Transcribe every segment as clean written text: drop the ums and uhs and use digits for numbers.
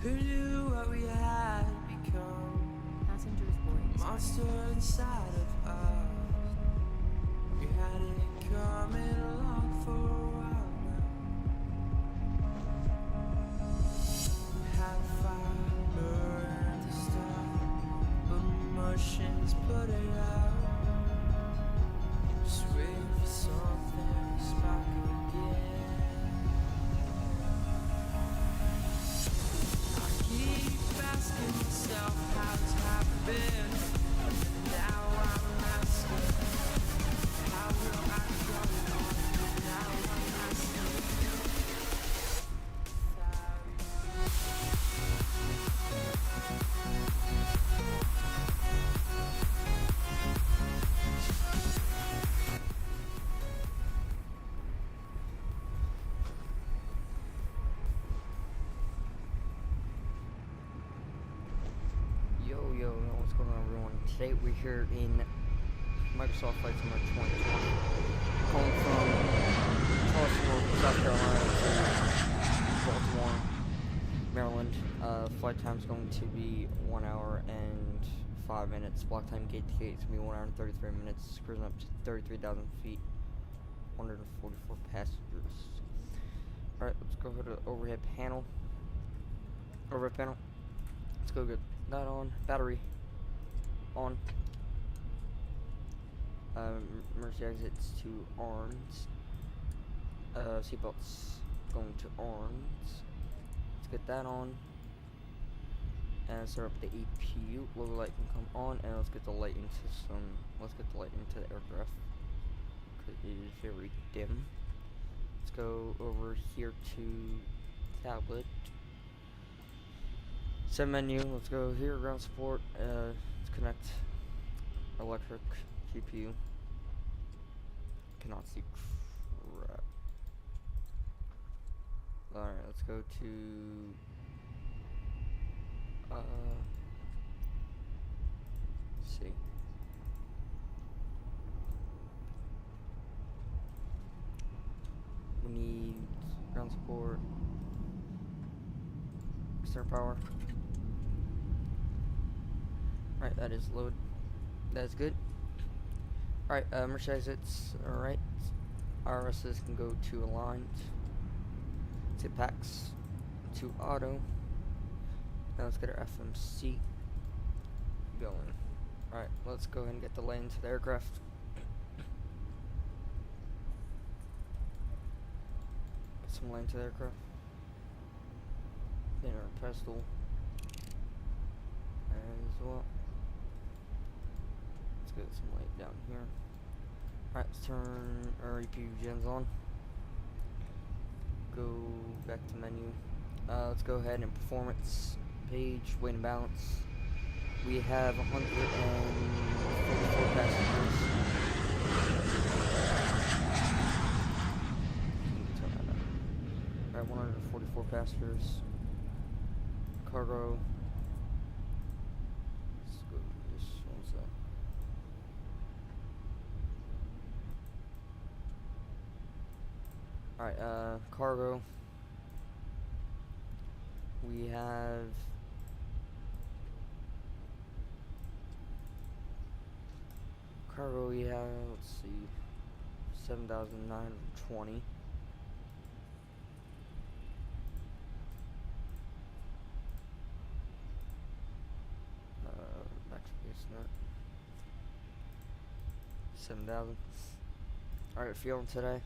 Who knew what we had become? Passengers boarding. Monster inside of us. We had it coming along for a while now. Had a fire burn to start, but emotions put it out. Just waiting for something to spark again. I keep asking myself how it's happened. Now I'm asking, how will I go on? Now I'm asking. Yo, what's going on, everyone? Today we're here in Microsoft Flight Simulator 2020, calling from Charleston, South Carolina to Baltimore, Maryland. Flight time is going to be 1 hour and 5 minutes. Block time gate to gate is going to be 1 hour and 33 minutes. Cruising up to 33,000 feet, 144 passengers. Alright, let's go to the overhead panel. Overhead panel. Let's go get that on. Battery on. Emergency exits to arms. Seatbelts going to arms. Let's get that on. And start up the APU. Logo light can come on, and let's get the light into the aircraft, because it is very dim. Let's go over here to tablet. Set menu, let's go here, ground support, let's connect electric GPU. Cannot see crap. Alright, let's go to let's see. We need ground support, external power. Alright, that is load. That's good. Alright, emergency exits. Alright. RSs can go to aligned. To packs. To auto. Now let's get our FMC going. Alright, let's go ahead and get the lane to the aircraft. Get some lane to the aircraft. Then our pedestal. As well. Let's get some light down here. Alright, let's turn our EPU gens on. Go back to menu. Let's go ahead and performance page, weight and balance. We have 144 passengers. Alright, 144 passengers. Cargo. Let's go to this one sec. Alright, cargo. We have let's see, 7,920. Backspace net. 7,000. Alright, fuel today.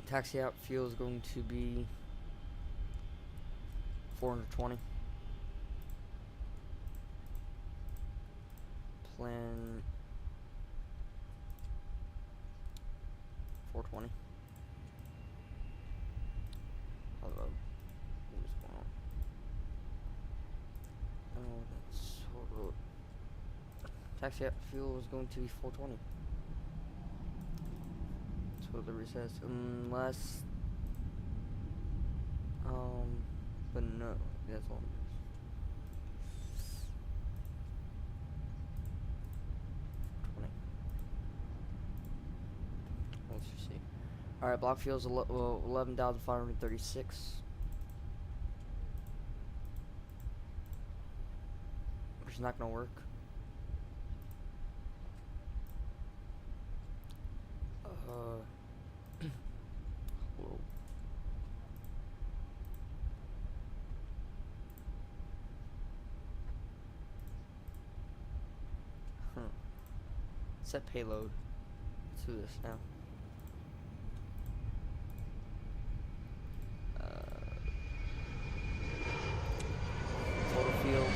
Taxi out fuel is going to be 420. Plan 420. Hello. What is going on? Oh, that's so good. Taxi out fuel is going to be 420. That's what Livery says. Unless but no, that's all. Let's just see. Alright, block fuel is 11,536. not gonna work. Whoa. Set payload. Let's do this now. Total field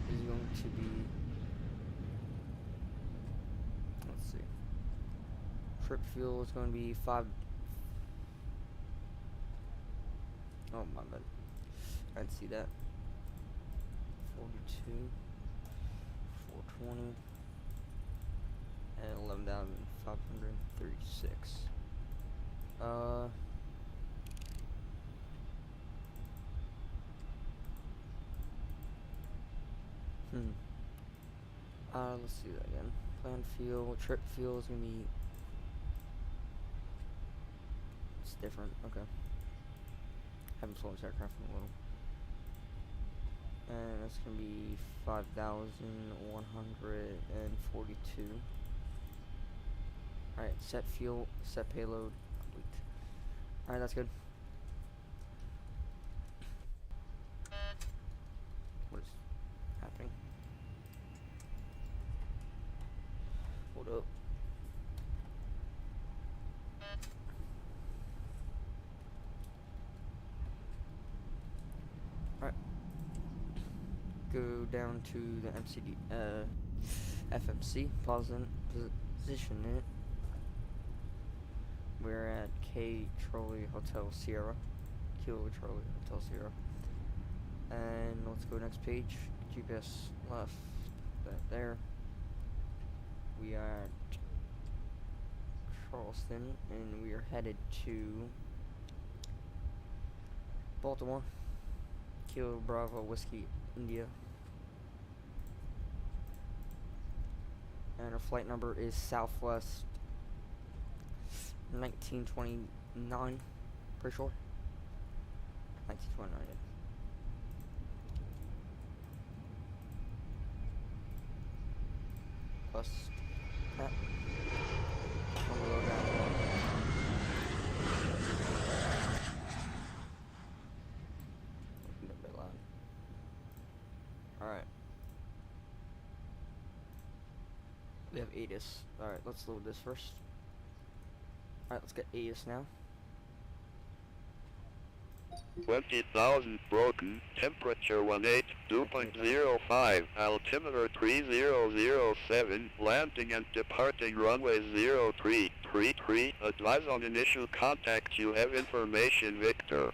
is going to be, let's see, trip fuel is going to be 5. Oh my bad, I didn't see that. 42, 420, and 11,536. Let's do that again. Planned fuel, trip fuel is gonna be. It's different. Okay. Haven't flown this aircraft in a little. And that's gonna be 5,142. Alright, set fuel, set payload, complete. Alright, that's good. What is happening? Hold up. Alright. Go down to the FMC, position it. We're at K Charlie Hotel Sierra, Kilo Charlie Hotel Sierra, and let's go next page. GPS left, that there. We are at Charleston, and we are headed to Baltimore. Kilo Bravo Whiskey India. And our flight number is Southwest 1929, pretty sure. 1929, yeah. Plus that. I'm gonna go down one. Looking a bit loud. Alright. We have ATIS. Alright, let's load this first. Alright, let's get ATIS now. 20,000 broken, temperature 18, 2.05, altimeter 3007, landing and departing runway 0333, advise on initial contact, you have information, Victor.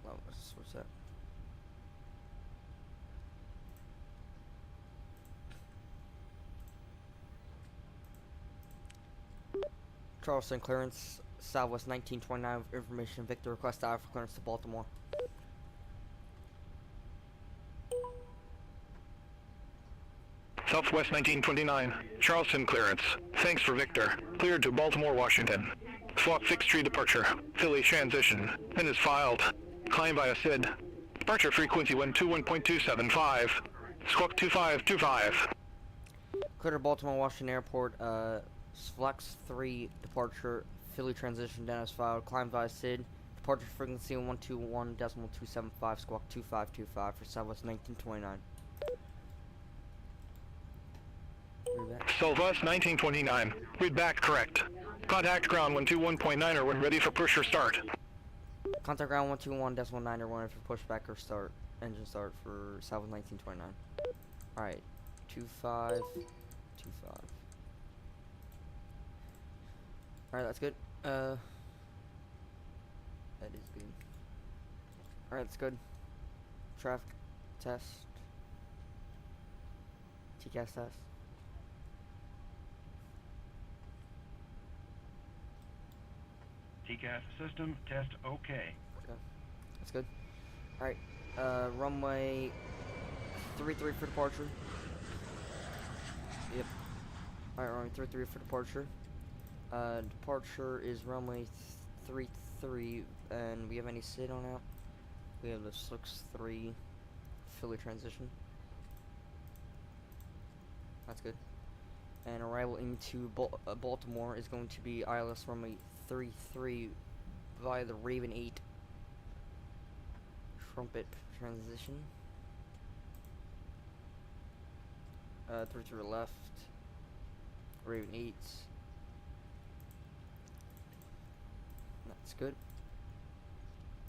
Oh, what's that? Charleston clearance, Southwest 1929 information, Victor request for clearance to Baltimore. Southwest 1929, Charleston clearance. Thanks for Victor. Cleared to Baltimore, Washington. Swap fixed tree departure. Philly transition. Minutes filed. Climb via SID. Departure frequency 121.275. Squawk 2525. Clear to Baltimore, Washington Airport, Flex 3 departure, Philly transition, Dennis filed, climb via SID, departure frequency 121.275, squawk 2525 for Southwest 1929. Southwest 1929. Read back correct. Contact ground 121.9er when ready for push or start. Contact ground 121.9 or 1 for pushback or start, engine start for Southwest 1929. Alright, 2525. Alright, that's good. That is good. Alright, that's good. Traffic test. TCAS test. TCAS system test okay. Okay, that's good. Alright, runway 33 for departure. Yep. Alright, runway 33 for departure. Departure is runway 33. 3, and we have any SID on out? We have the 6-3 Philly transition. That's good. And arrival into Baltimore is going to be ILS runway 33 via the Raven 8 trumpet transition. 3 to the left, Raven 8. That's good.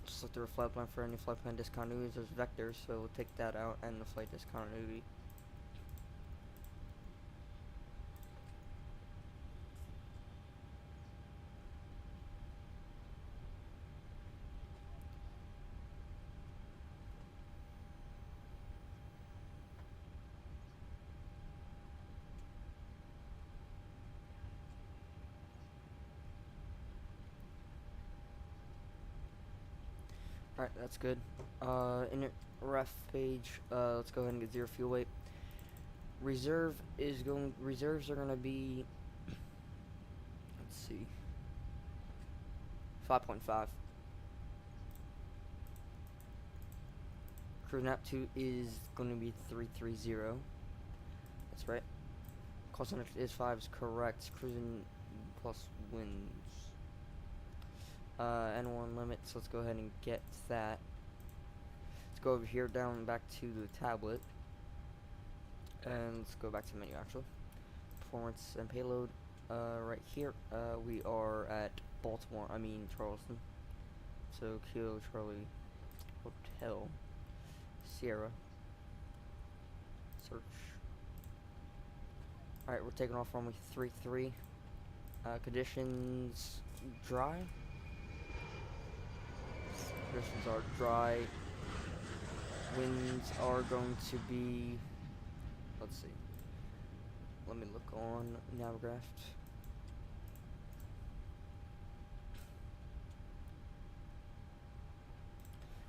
Just look through a flight plan for any flight plan discontinuities. There's vectors, so we'll take that out and the flight discontinuity. Alright, that's good. In your ref page, let's go ahead and get 0 fuel weight. Reserves are gonna be, let's see, 5.5. Cruising out to is gonna be 330. That's right. Call center is 5 is correct. Cruising plus winds. N1 limits, let's go ahead and get that. Let's go over here, down back to the tablet. And let's go back to the menu actually. Performance and payload. Right here, we are at Charleston. So Kilo Charlie Hotel Sierra. Search. Alright, we're taking off runway 33. Conditions dry. Conditions are dry. Winds are going to be, let's see. Let me look on Navigraph.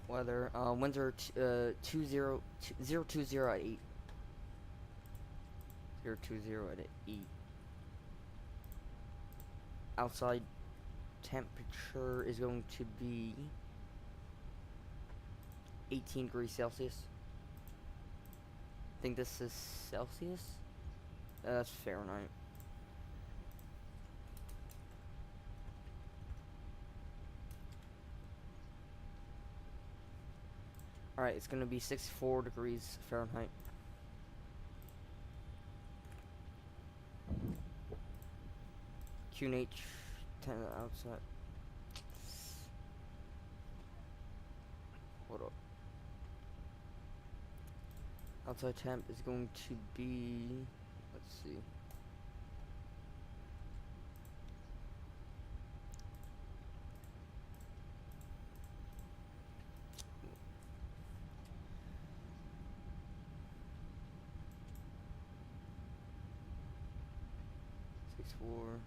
Weather. Winds are 020 at 8. 020 at 8. Outside temperature is going to be 18 degrees Celsius. I think this is Celsius? That's Fahrenheit. Alright, it's gonna be 64 degrees Fahrenheit. QNH 10 outside. Hold up. Outside temp is going to be, let's see. Six four.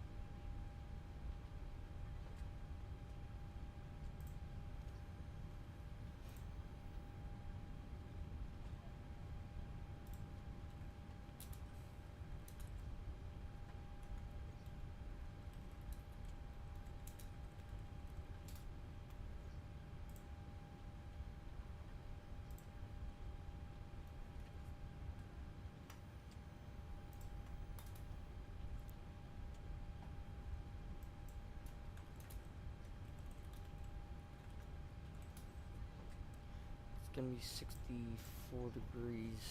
It's gonna be 64 degrees,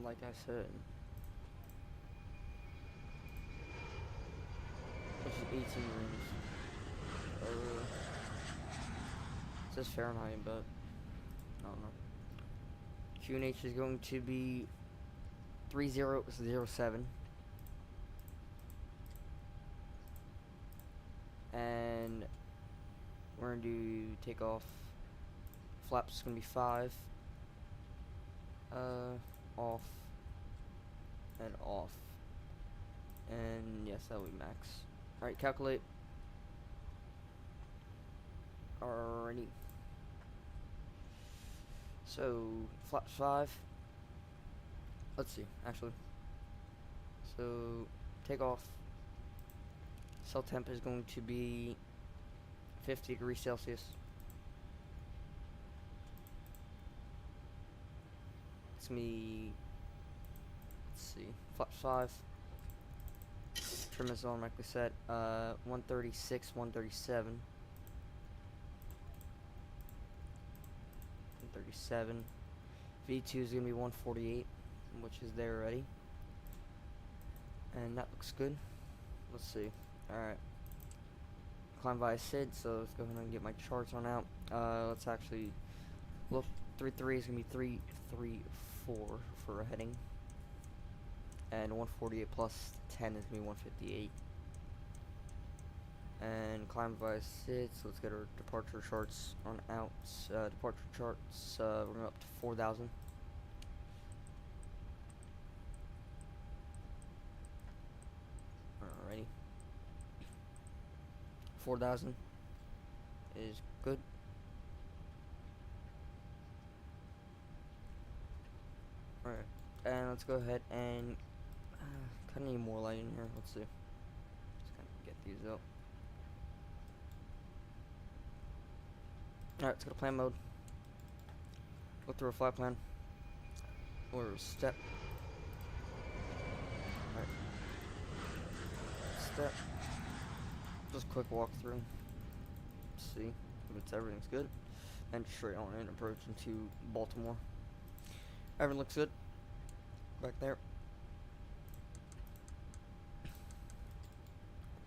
like I said. This is 18 degrees. It says Fahrenheit, but I don't know. QNH is going to be 3007. And we're going to do takeoff. Flaps is going to be 5. Off. And off. And yes, that'll be max. Alright, calculate. Alrighty. So, flaps 5. Let's see, actually. So, takeoff. Cell temp is going to be 50 degrees Celsius. It's me. Let's see, flaps 5. Trim is automatically set. 136, 137. 137. V2 is gonna be 148, which is there already. And that looks good. Let's see. Alright. Climb by SID, so let's go ahead and get my charts on out. Let's actually look. 3-3 is gonna be 3-3-4 for a heading. And 148 plus 10 is gonna be 158. And climb by SID, so let's get our departure charts on out. Departure charts, we're going up to 4,000. Alrighty. 4,000 is good. Alright, and let's go ahead and kind of need more light in here. Let's see. Just kind of get these up. Alright, let's go to plan mode. Go through a flight plan. Or step. Alright. Step. Just quick walkthrough. See if it's everything's good. And straight on and approaching to Baltimore. Everything looks good. Back there.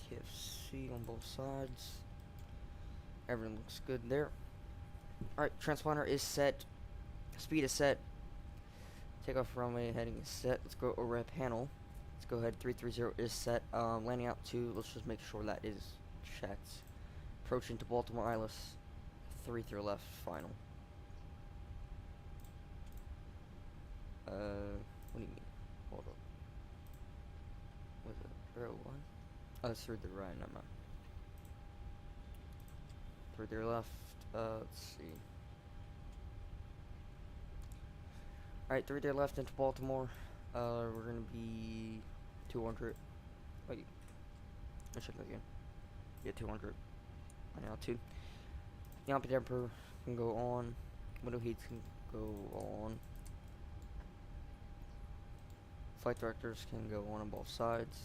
TFC on both sides. Everything looks good there. Alright, transponder is set. Speed is set. Takeoff runway heading is set. Let's go overhead panel. Let's go ahead. 330 is set. Landing out 2. Let's just make sure that is checked. Approaching to Baltimore ILS. 3 left final. What do you mean? Hold up. Was it row 1? Oh, it's 3 right, never mind. 3 left. Let's see. Alright, 3 left into Baltimore. We're gonna be 200. Wait. Let's check that again. Yeah, 200. Line out 2. Yampy damper can go on. Window heats can go on. Flight directors can go on both sides.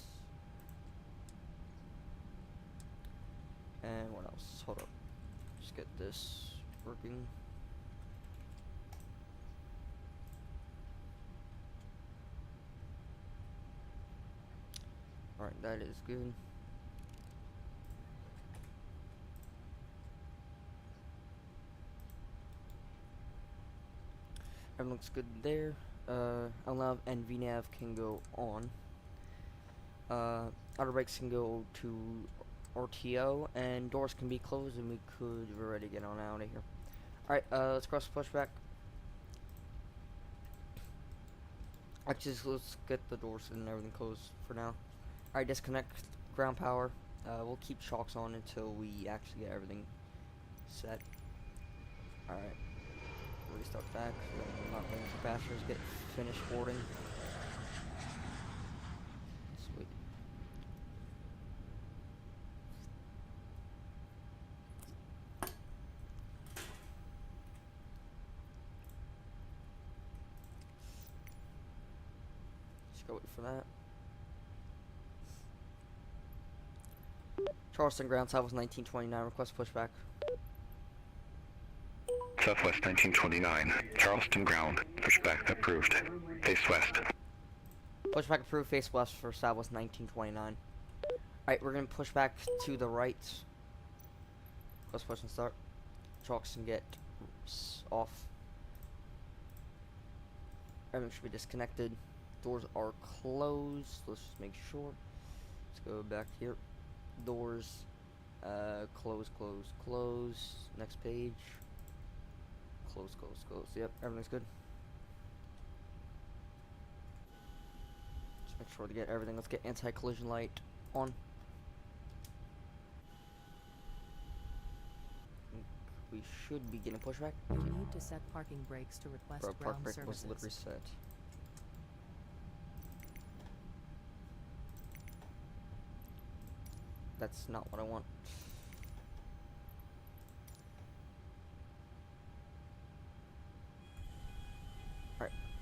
And what else? Hold up. Just get this working. Alright, that is good. Everything looks good there. Allow NVNav can go on. Outer brakes can go to RTO, and doors can be closed, and we could already get on out of here. Alright, let's cross the pushback. Actually, let's get the doors and everything closed for now. Alright, disconnect ground power. We'll keep shocks on until we actually get everything set. Alright. Restart back, so we're not letting the passengers get finished boarding. Sweet. Just go wait for that. Charleston ground, Southwest 1929, request pushback. Southwest 1929, Charleston ground, pushback approved. Face west. Pushback approved, face west for Southwest 1929. Alright, we're gonna push back to the right. Let's push and start. Chalks can get off. Everything should be disconnected. Doors are closed. Let's just make sure. Let's go back here. Doors, close, close, close. Next page. Close, close, close. Yep, everything's good. Just make sure to get everything. Let's get anti-collision light on. We should be getting pushback. You need to set parking brakes to request Park ground brake was services. literally set. That's not what I want.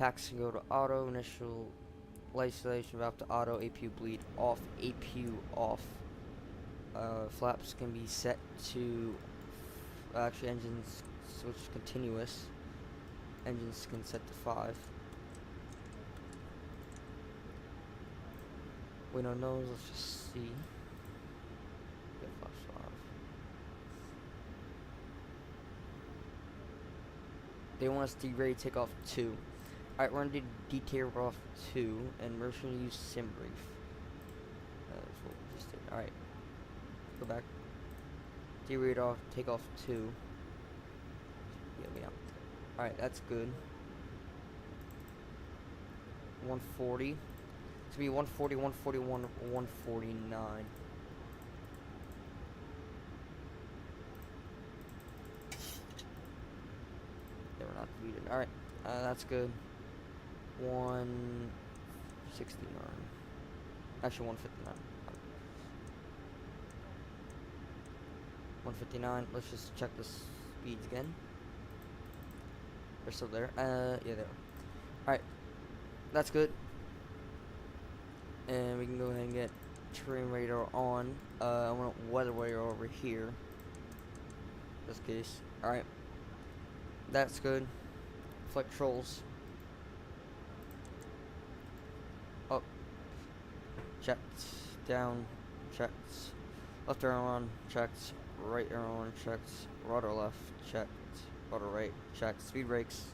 Packs can go to auto, initial isolation valve to auto, APU bleed off, APU off. Flaps can be set to, actually engines switch continuous. Engines can set to 5. We don't know, let's just see. Yeah, flaps 5. They want us to be ready to take off 2. Alright, we're gonna do detail off 2, and we're just gonna use sim brief. That's what we just did. Alright. Go back. Derate off, take off 2. Yeah. Alright, that's good. 140. It's gonna be 140, 141, 149. They were not deleted. Alright, that's good. 169. Actually, 159. 159. Let's just check the speeds again. They're still there. Yeah, they are. Alright. That's good. And we can go ahead and get terrain radar on. I want weather radar over here. Just in case. Alright. That's good. Flight controls. Up. Checked. Down. Checked. Left arrow on. Checked. Right arrow on. Checked. Rudder left. Checked. Rudder right. Checked. Speed brakes.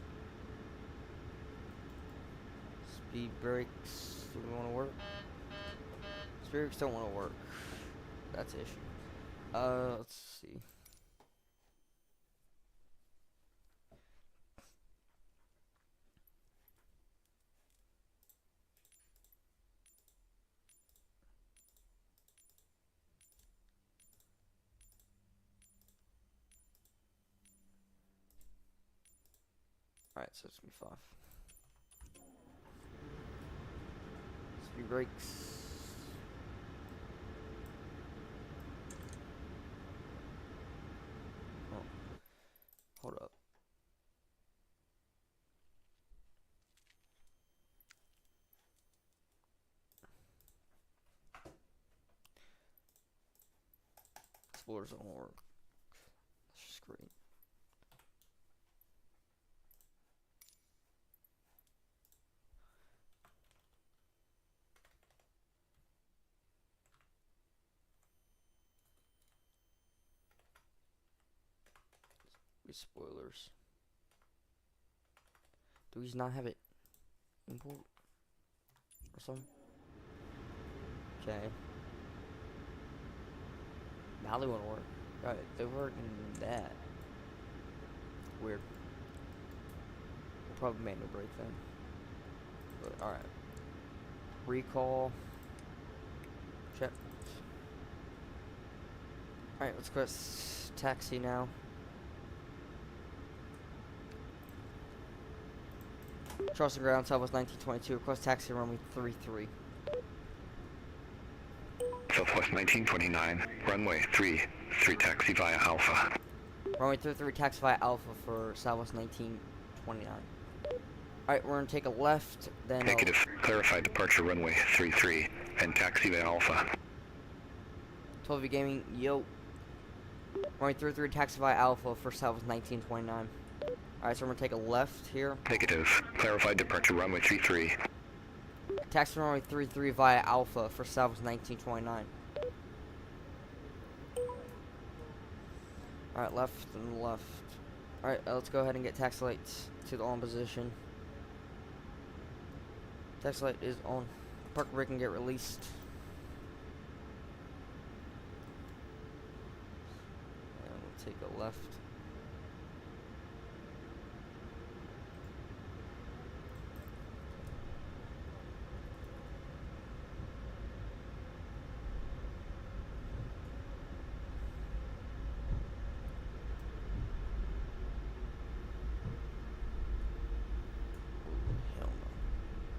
Speed brakes. Do we want to work? Speed brakes don't want to work. That's the issue. Let's see. Alright, so it's gonna be 5. Speed brakes. Oh. Hold up. Explorers don't work. That's just great. Spoilers. Do we not have it import or something? Okay. Now they want to work. Right, they work in that. Weird. We'll probably manual break then. But alright. Recall. Check. Alright, let's go taxi now. Charleston ground, Southwest 1922. Request taxi runway 33. Southwest 1929, runway 33 taxi via Alpha. Runway 33 taxi via Alpha for Southwest 1929. Alright, we're gonna take a left, then Negative. Clarified departure runway 33 and taxi via Alpha. 12V Gaming, Yoke. Runway 33 taxi via Alpha for Southwest 1929. Alright, so we're gonna take a left here. Negative. Clarified departure runway 33. Taxi runway 33 via Alpha for Southwest 1929. Alright, left and left. Alright, let's go ahead and get taxi lights to the on position. Taxi light is on. Park brake and get released. And we'll take a left.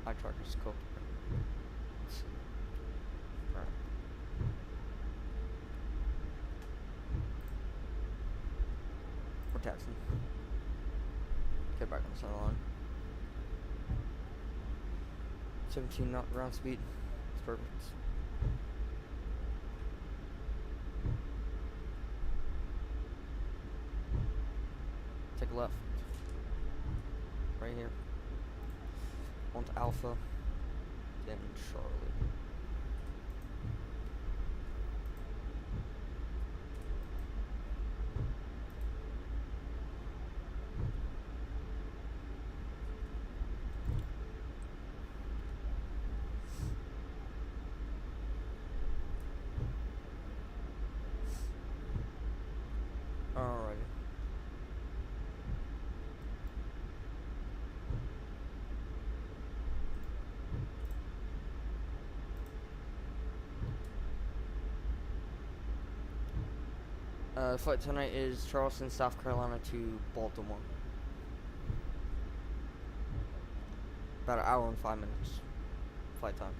My trucker's cool. Alright. We're taxing. Get back on the center line. 17 knot ground speed. It's perfect. Take a left. Right here. Onto Alpha. Then Charlie. Alright. Flight tonight is Charleston, South Carolina to Baltimore. About an hour and 5 minutes. Flight time.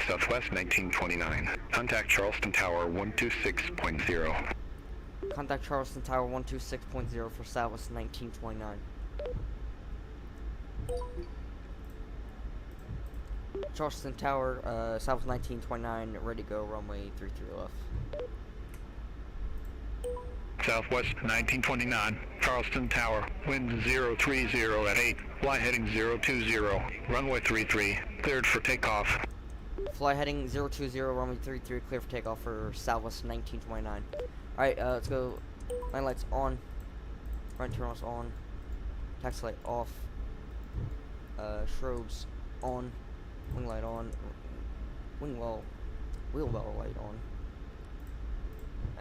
Southwest 1929. Contact Charleston Tower 126.0. Contact Charleston Tower 126.0 for Southwest 1929. Charleston Tower, Southwest 1929, ready to go, runway 33 left. Southwest 1929. Charleston Tower. Wind 030 at 8. Fly heading 020. Runway 33. Cleared for takeoff. Fly heading 020, runway 33, clear for takeoff for Southwest 1929. Alright, let's go. Line lights on. Right turn lights on. Taxi light off. Strobes on. Wing light on. Wheel well light on.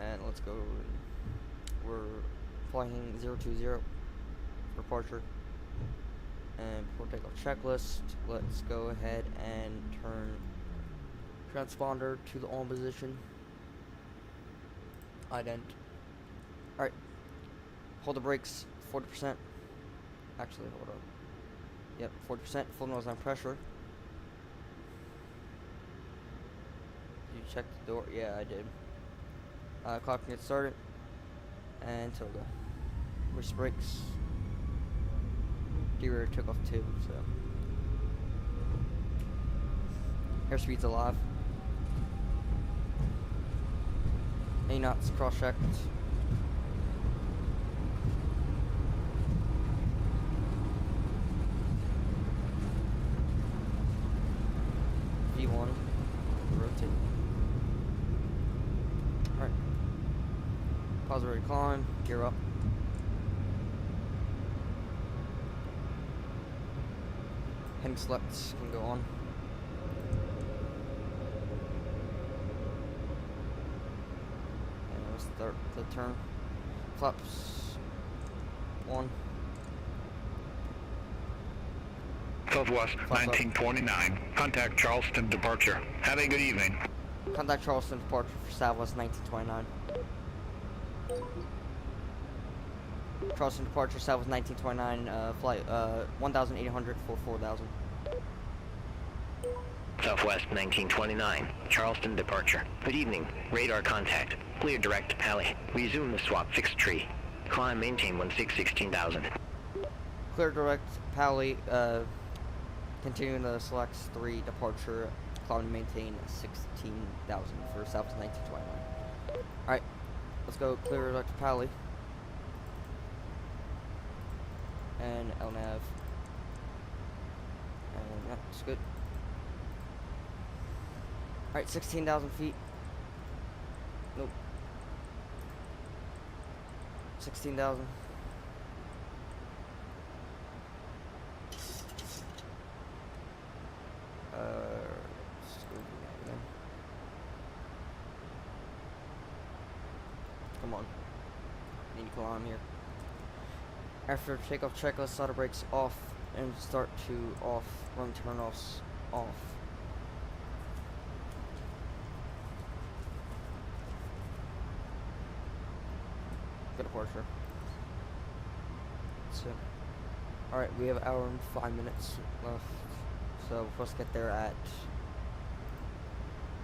And let's go. We're flying 020 for departure. And before takeoff checklist, let's go ahead and turn transponder to the on position. Ident. Alright. Hold the brakes 40%. Actually, hold up. Yep, 40%. Full nose on pressure. Did you check the door? Yeah, I did. Clock can get started. And toga. Wrist brakes. D-rear took off too, so. Airspeed's alive. A knots cross-checked. V1. Rotate. Alright. Pause ready to climb. Gear up. Heading selects can go on. And let's start the turn. Flaps on. Southwest 1929. Contact Charleston departure. Have a good evening. Contact Charleston departure for Southwest 1929. Charleston departure, Southwest 1929, flight 1,800 for 4,000. Southwest 1929, Charleston departure. Good evening. Radar contact. Clear direct to Pally. Resume the swap fixed tree. Climb maintain 16,000. Clear direct Pally, continuing the select 3 departure. Climb maintain 16,000 for Southwest 1929. Alright, let's go clear direct Pally. And LNAV. And that's good. Alright, 16,000 feet. Nope. 16,000. Let's go do that again. Come on. Need to climb here. After takeoff checklist, throttle brakes off and start to off, run turn-offs off. Good departure. So, alright, we have an hour and 5 minutes left. So, we're supposed to get there at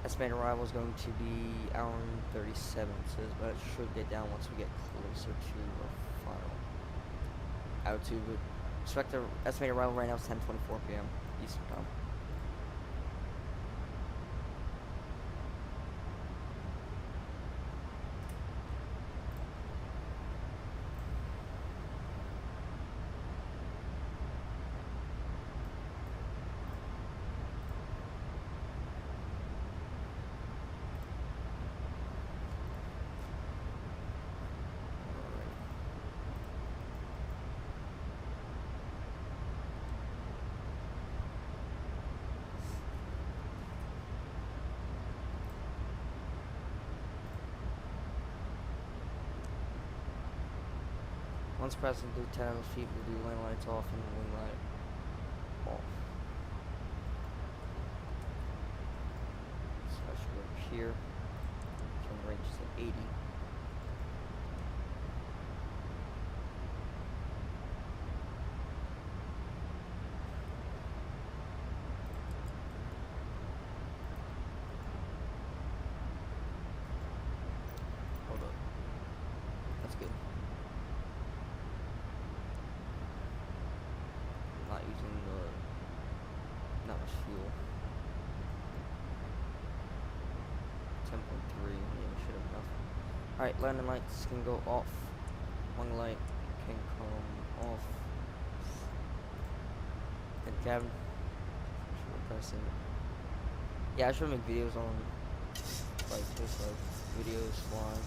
estimated arrival is going to be hour and 37, it says, but it should get down once we get closer to our final. altitude. But expected estimated arrival right now is 10:24 p.m. Eastern time. Once pressing do 10 feet, we'll do lane lights off and wing light off. So I should go up here. Turn range to 80. Hold up. That's good. Not using not much fuel. 10.3, yeah, we should have enough. Alright, landing lights can go off. One light can come off. And cabin. Should we press it? Yeah, I should make videos on like this, like videos flying.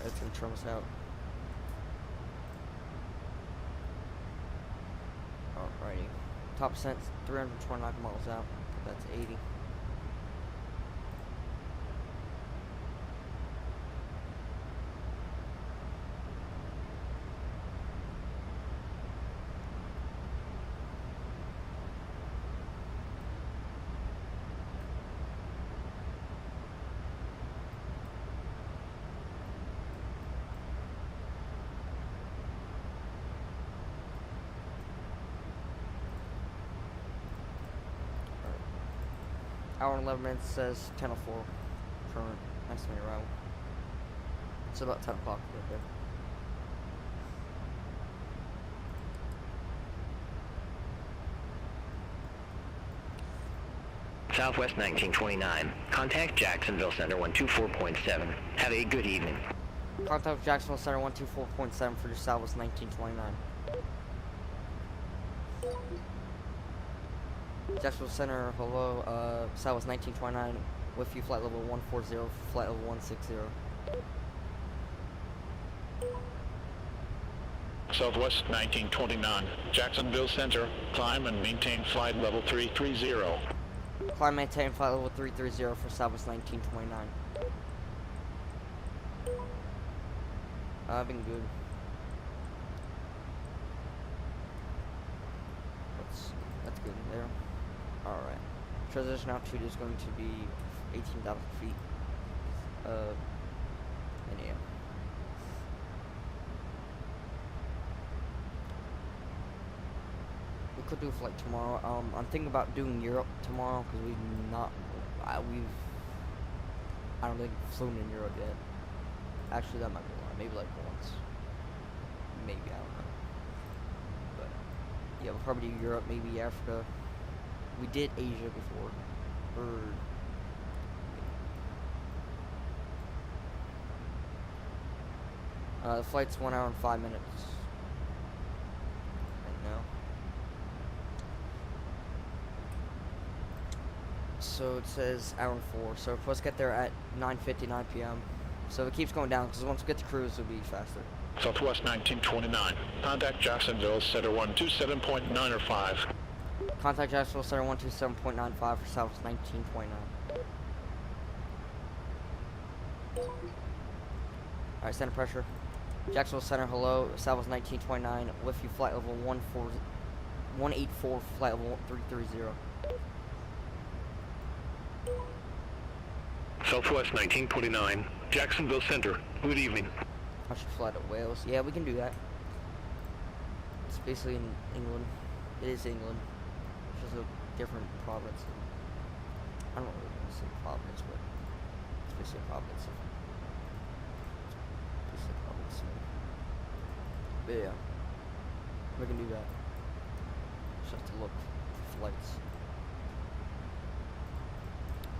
That's gonna trim us out. Alrighty. Top percent 329 miles out. That's 80. Hour and 11 minutes says 10:04 current estimated arrival. It's about 10 o'clock right there. Southwest 1929. Contact Jacksonville Center 124.7. Have a good evening. Contact Jacksonville Center 124.7 for the Southwest 1929. Jacksonville Center, hello, Southwest 1929, with you, flight level 140, flight level 160. Southwest 1929, Jacksonville Center, climb and maintain flight level 330. Climb and maintain flight level 330 for Southwest 1929. Been good. That's good there. Alright. Transition altitude is going to be 18,000 feet. And yeah. We could do flight tomorrow. I'm thinking about doing Europe tomorrow because I don't think flown in Europe yet. Actually, that might be a lot. Maybe like once. Maybe, I don't know. But yeah, we'll probably do Europe, maybe Africa. We did Asia before. The flight's 1 hour and 5 minutes. Right now. So it says hour and 4. So we're supposed to get there at 9:59 p.m. So it keeps going down because once we get to cruise, it'll be faster. Southwest 1929. Contact Jacksonville Center 127.905. Contact Jacksonville Center 127.95 for Southwest 1929. Alright, center pressure. Jacksonville Center, hello, Southwest 1929, with you, flight level 184, flight level 330. Southwest 1929, Jacksonville Center, good evening. I should fly to Wales. Yeah, we can do that. It's basically in England. It is England. It's just a different province. I don't really want to say province, but it's basically a province. It's basically a province. But yeah, we can do that. Just have to look for flights.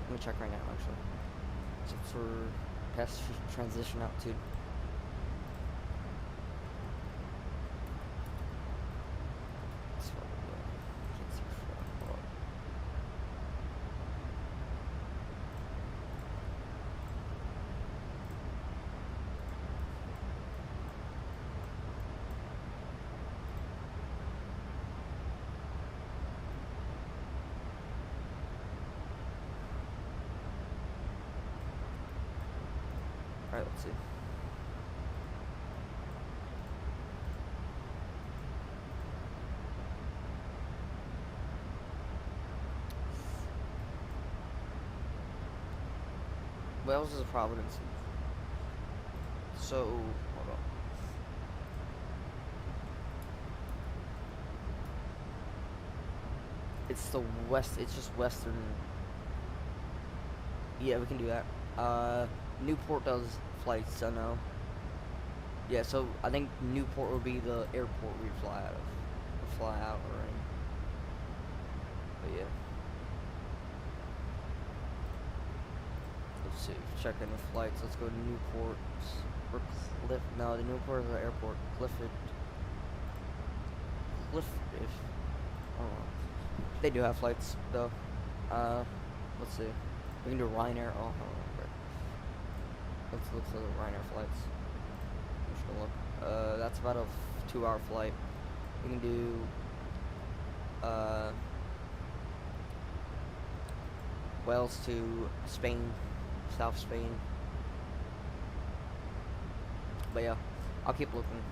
Let me check right now, actually. So for past transition altitude. That's what we're doing. Can't see for hold on. Alright, let's see. Wales is a Providence. So, hold on. It's the west, it's just western. Yeah, we can do that. Newport does flights, I know. Yeah, so I think Newport would be the airport we'd fly out of. Or fly out or in. But yeah. Let's see, check any flights. Let's go to Newport. Or no, the Newport is the airport. Clifford. I don't know. They do have flights, though. Let's see. We can do Ryanair. Oh, hold on. Let's look for the Ryanair flights. I'm just gonna look. That's about a 2-hour flight. We can do, Wales to Spain, South Spain. But yeah, I'll keep looking.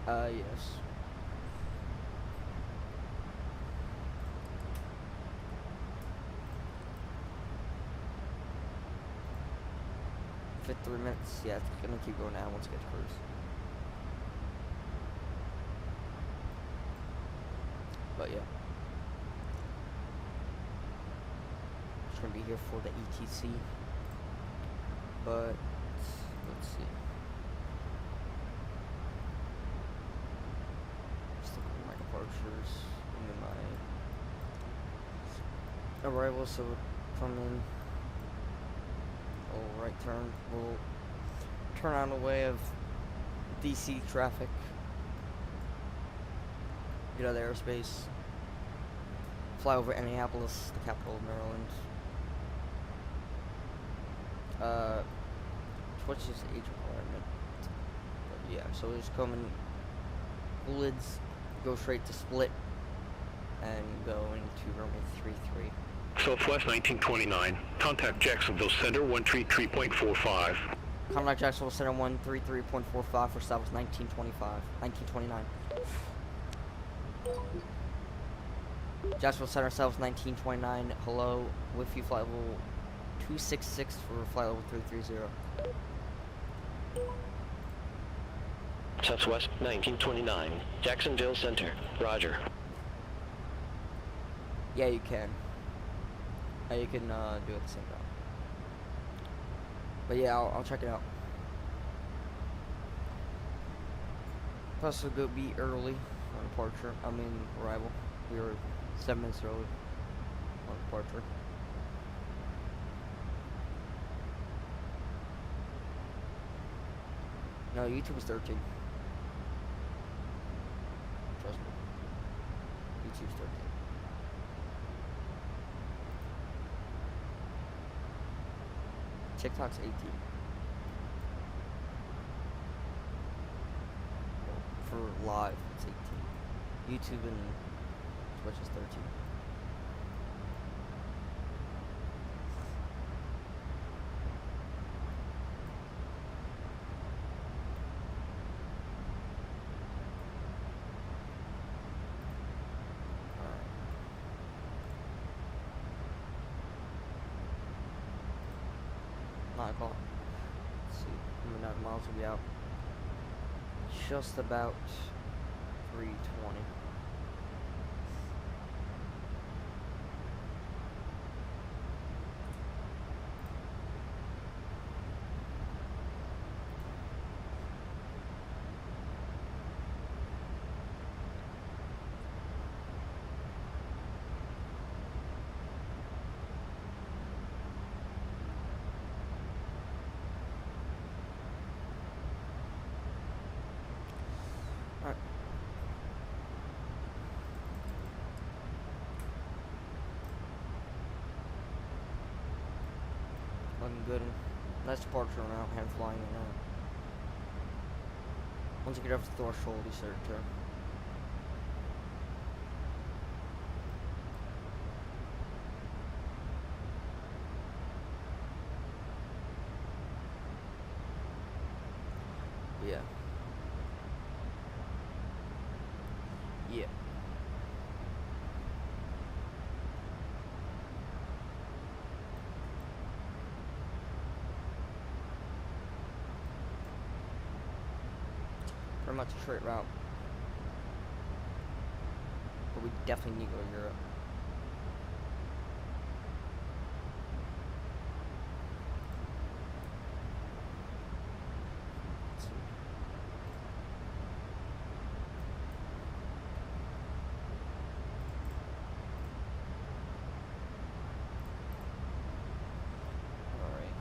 Yes. Fit 3 minutes. Yeah, it's gonna keep going down once it gets to cruise. But yeah. Just gonna be here for the ETC. But let's see. Just look at my departures and then my arrivals. So from in. Right turn. We'll turn out away of DC traffic. Get out of the airspace. Fly over Minneapolis, the capital of Maryland. What's his age requirement? But yeah, so we just come in Woolits, go straight to Split, and go into runway 33. Southwest 1929. Contact Jacksonville Center 133.45. Contact Jacksonville Center 133.45 for Southwest 1929. Jacksonville Center, Southwest 1929. Hello, with you flight level 266 for flight level 330. Southwest 1929. Jacksonville Center. Roger. Yeah, you can. You can do it at the same time. But yeah, I'll check it out. Plus, we'll go be early on departure. I mean, arrival. We were 7 minutes early on departure. No, YouTube is 13. Trust me. YouTube's 13. TikTok's 18. For live, it's 18. YouTube and Twitch is 13. O'clock. Let's see, how many miles will be out? Just about 320. looking good. Nice departure amount, hand flying it now. Once you get off the threshold, you start to turn. Yeah. Yeah. Pretty much a straight route. But we definitely need to go to Europe. Let's see. Alright.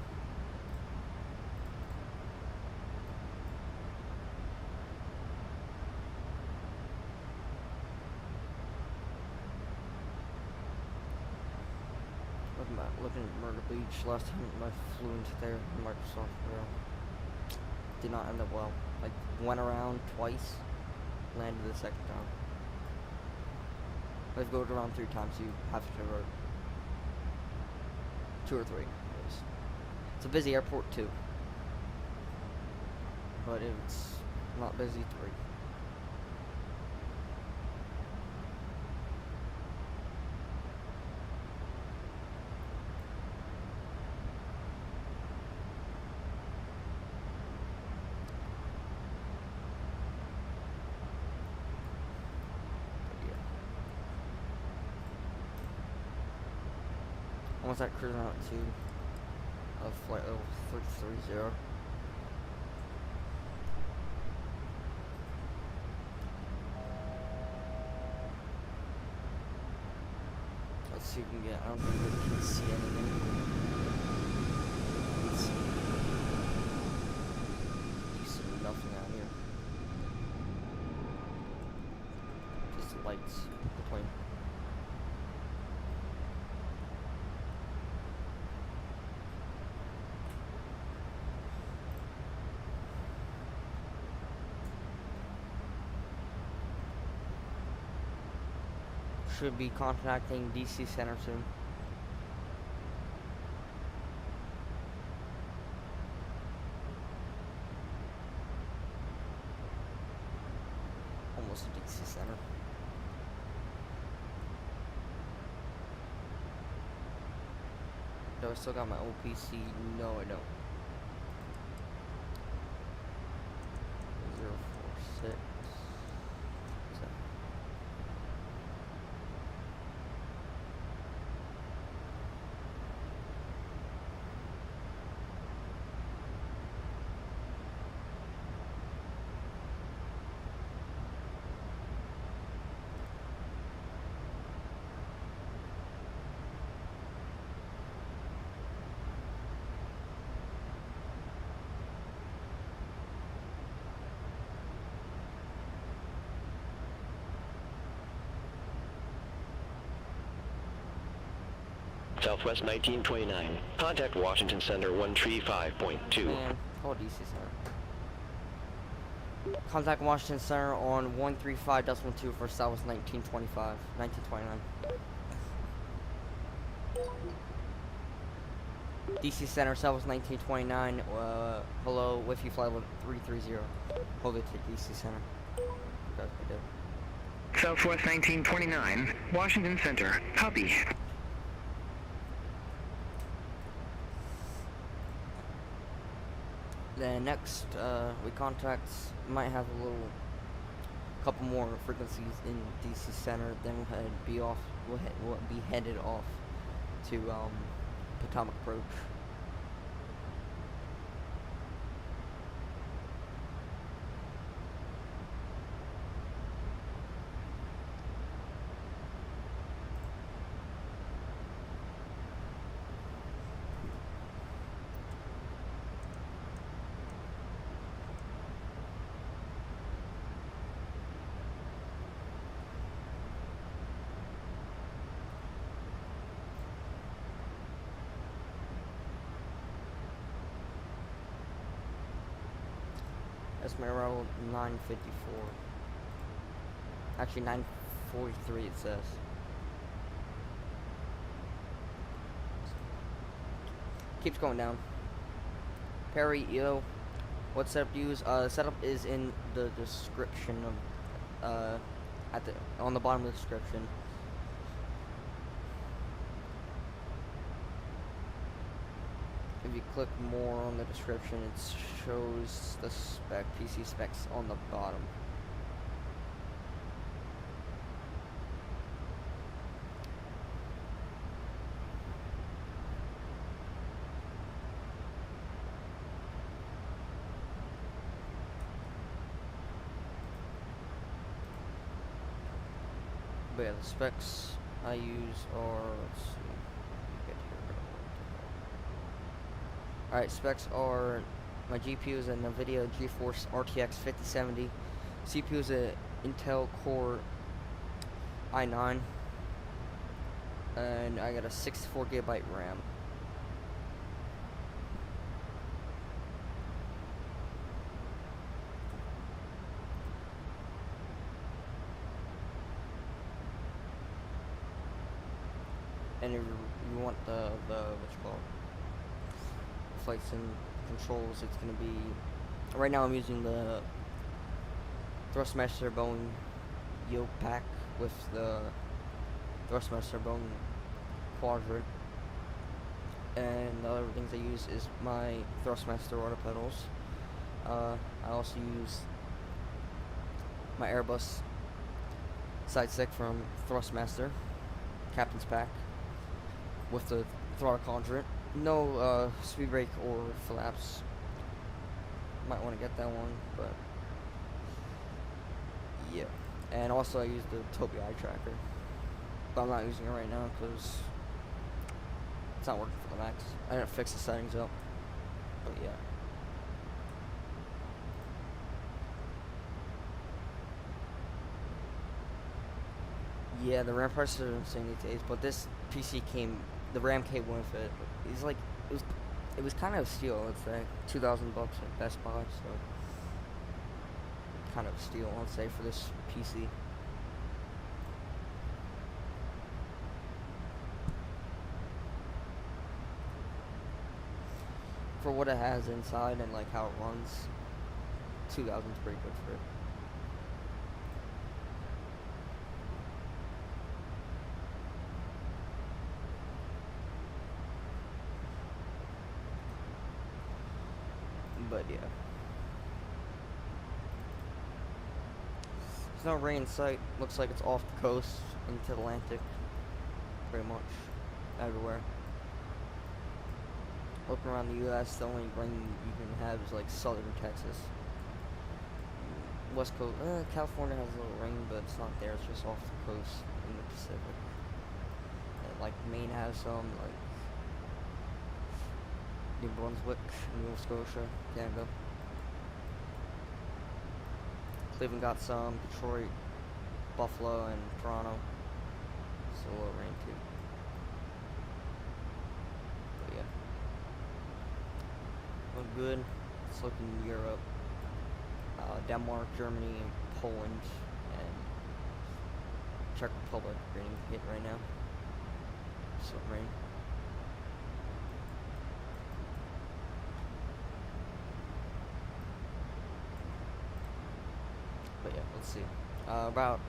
Looking at Myrtle Beach, last time I flew into there in Microsoft Air. Did not end up well. Like, went around twice, landed the second time. I've gone around 3 times, you have to divert. 2 or 3. It's a busy airport too. But it's not busy 3. Almost at cruising altitude of flight level 330. Let's see if we can get, I don't think we can see anything. Let's see. You see nothing out here. Just the lights of the plane. Should be contacting DC Center soon. Almost a DC Center. Do I still got my old PC? No, I don't. 046. Southwest 1929. Contact Washington Center 135.2. Man, call DC Center. Contact Washington Center on 135.2 for Southwest 1925, 1929. DC Center, Southwest 1929. Hello, with you flight level 330. Hold it to DC Center. Okay, I did. Southwest 1929, Washington Center. Copy. Then next, we might have a couple more frequencies in DC Center. Then we'll be headed off to Potomac Approach. Estimated arrival 9:54. Actually 9:43 it says. Keeps going down. Perry, yo, what setup to use? Setup is in the description of on the bottom of the description. If you click more on the description, it shows the PC specs on the bottom. But yeah, the specs I use are, let's see, get here. Alright, specs are, my GPU is a NVIDIA GeForce RTX 5070, CPU is a Intel Core i9, and I got a 64GB RAM. And if you want the what you call it, flights and controls, it's gonna be, right now I'm using the Thrustmaster Boeing Yoke pack with the Thrustmaster Boeing quadrant, and the other things I use is my Thrustmaster rotor pedals. I also use my Airbus side stick from Thrustmaster Captain's Pack with the throttle conjugate. No speed brake or flaps. Might want to get that one, but yeah. And also I use the Toby eye tracker, but I'm not using it right now because it's not working for the Max. I didn't fix the settings up, but yeah. Yeah, the RAM prices are insane these days, but this PC came, the RAM came with it. It's like, it was kind of a steal, let's say. $2,000 at Best Buy, so kind of a steal, let's say, for this PC. For what it has inside and like how it runs, 2,000 is pretty good for it. But yeah, there's no rain in sight. Looks like it's off the coast into the Atlantic, pretty much everywhere. Looking around the U.S., the only rain you can have is like southern Texas, West Coast. California has a little rain, but it's not there. It's just off the coast in the Pacific. And like Maine has some, like New Brunswick, Nova Scotia, Canada. Cleveland got some, Detroit, Buffalo, and Toronto. So a little rain too. But yeah. Look good. Let's look in Europe. Denmark, Germany, Poland, and Czech Republic are getting hit right now. Some rain. But yeah, let's see. About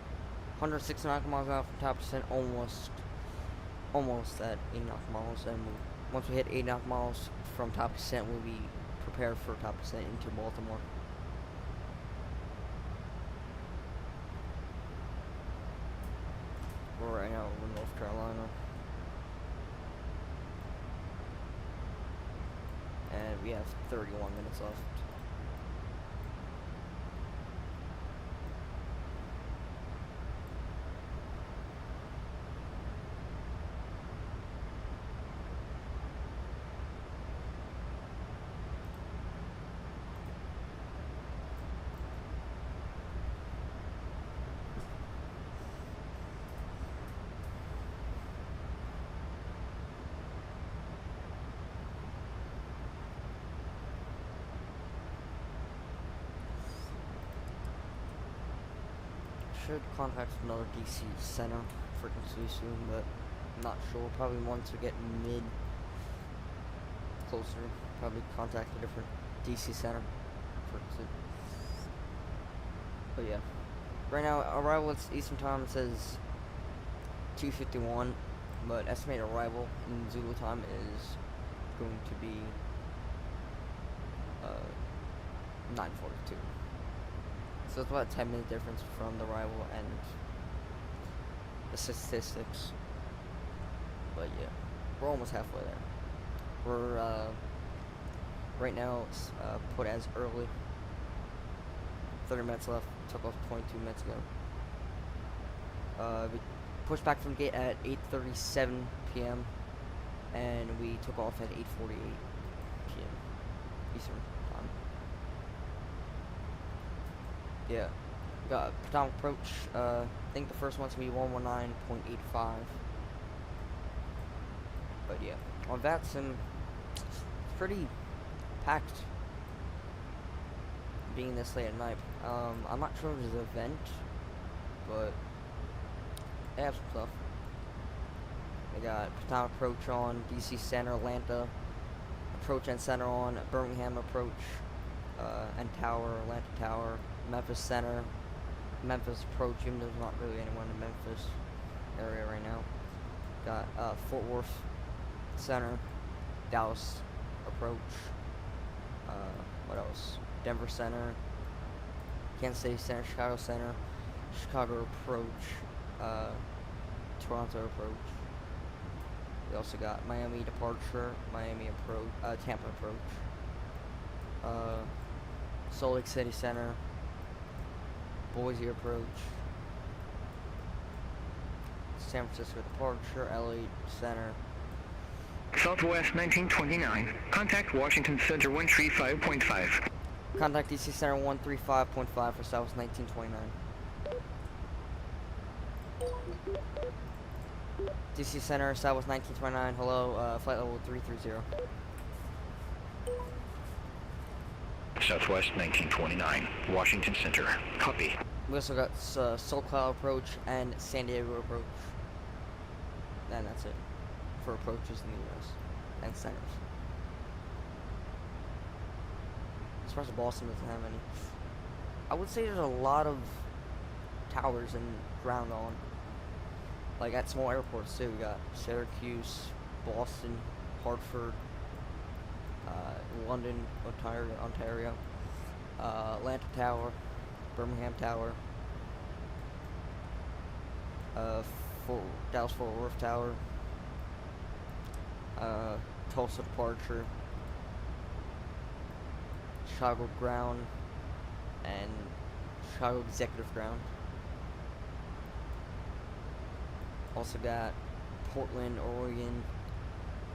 160 nautical miles out from top percent, almost at 80 nautical miles. And once we hit 80 nautical miles from top percent, we'll be prepared for top percent into Baltimore. Right now we're in North Carolina, and we have 31 minutes left. should contact another DC center frequency soon, but I'm not sure. Probably once we get closer, probably contact a different DC center frequency. But yeah, right now arrival at Eastern Time says 2:51, but estimated arrival in Zulu time is going to be 9:42. So it's about a 10-minute difference from the arrival and the statistics. But yeah, we're almost halfway there. We're right now it's put as early. 30 minutes left. Took off 22 minutes ago. We pushed back from gate at 8:37 p.m. and we took off at 8:48 p.m. Eastern time. Yeah, got Potomac approach. I think the first one's gonna be 119.85. But yeah, on that sim, it's pretty packed. Being this late at night, I'm not sure if there's an event, but they have some stuff. They got Potomac approach on DC Center, Atlanta approach and center on, Birmingham approach and tower, Atlanta tower, Memphis Center, Memphis approach, even though there's not really anyone in the Memphis area right now. Got Fort Worth Center, Dallas approach, what else? Denver Center, Kansas City Center, Chicago approach, Toronto approach. We also got Miami departure, Miami approach, Tampa approach, Salt Lake City Center, Boise approach, San Francisco departure, LA Center. Southwest 1929. Contact Washington Center 135.5. Contact DC Center 135.5 for Southwest 1929. DC Center, Southwest 1929, hello, flight level 330. Southwest 1929, Washington Center. Copy. We also got Soul Cloud approach and San Diego approach. And that's it for approaches in the US and centers. As far as Boston doesn't have any. I would say there's a lot of towers and ground on. Like at small airports too. We got Syracuse, Boston, Hartford, London, Ontario, Atlanta Tower, Birmingham Tower, Dallas Fort Worth Tower, Tulsa Departure, Chicago Ground, and Chicago Executive Ground. Also got Portland, Oregon,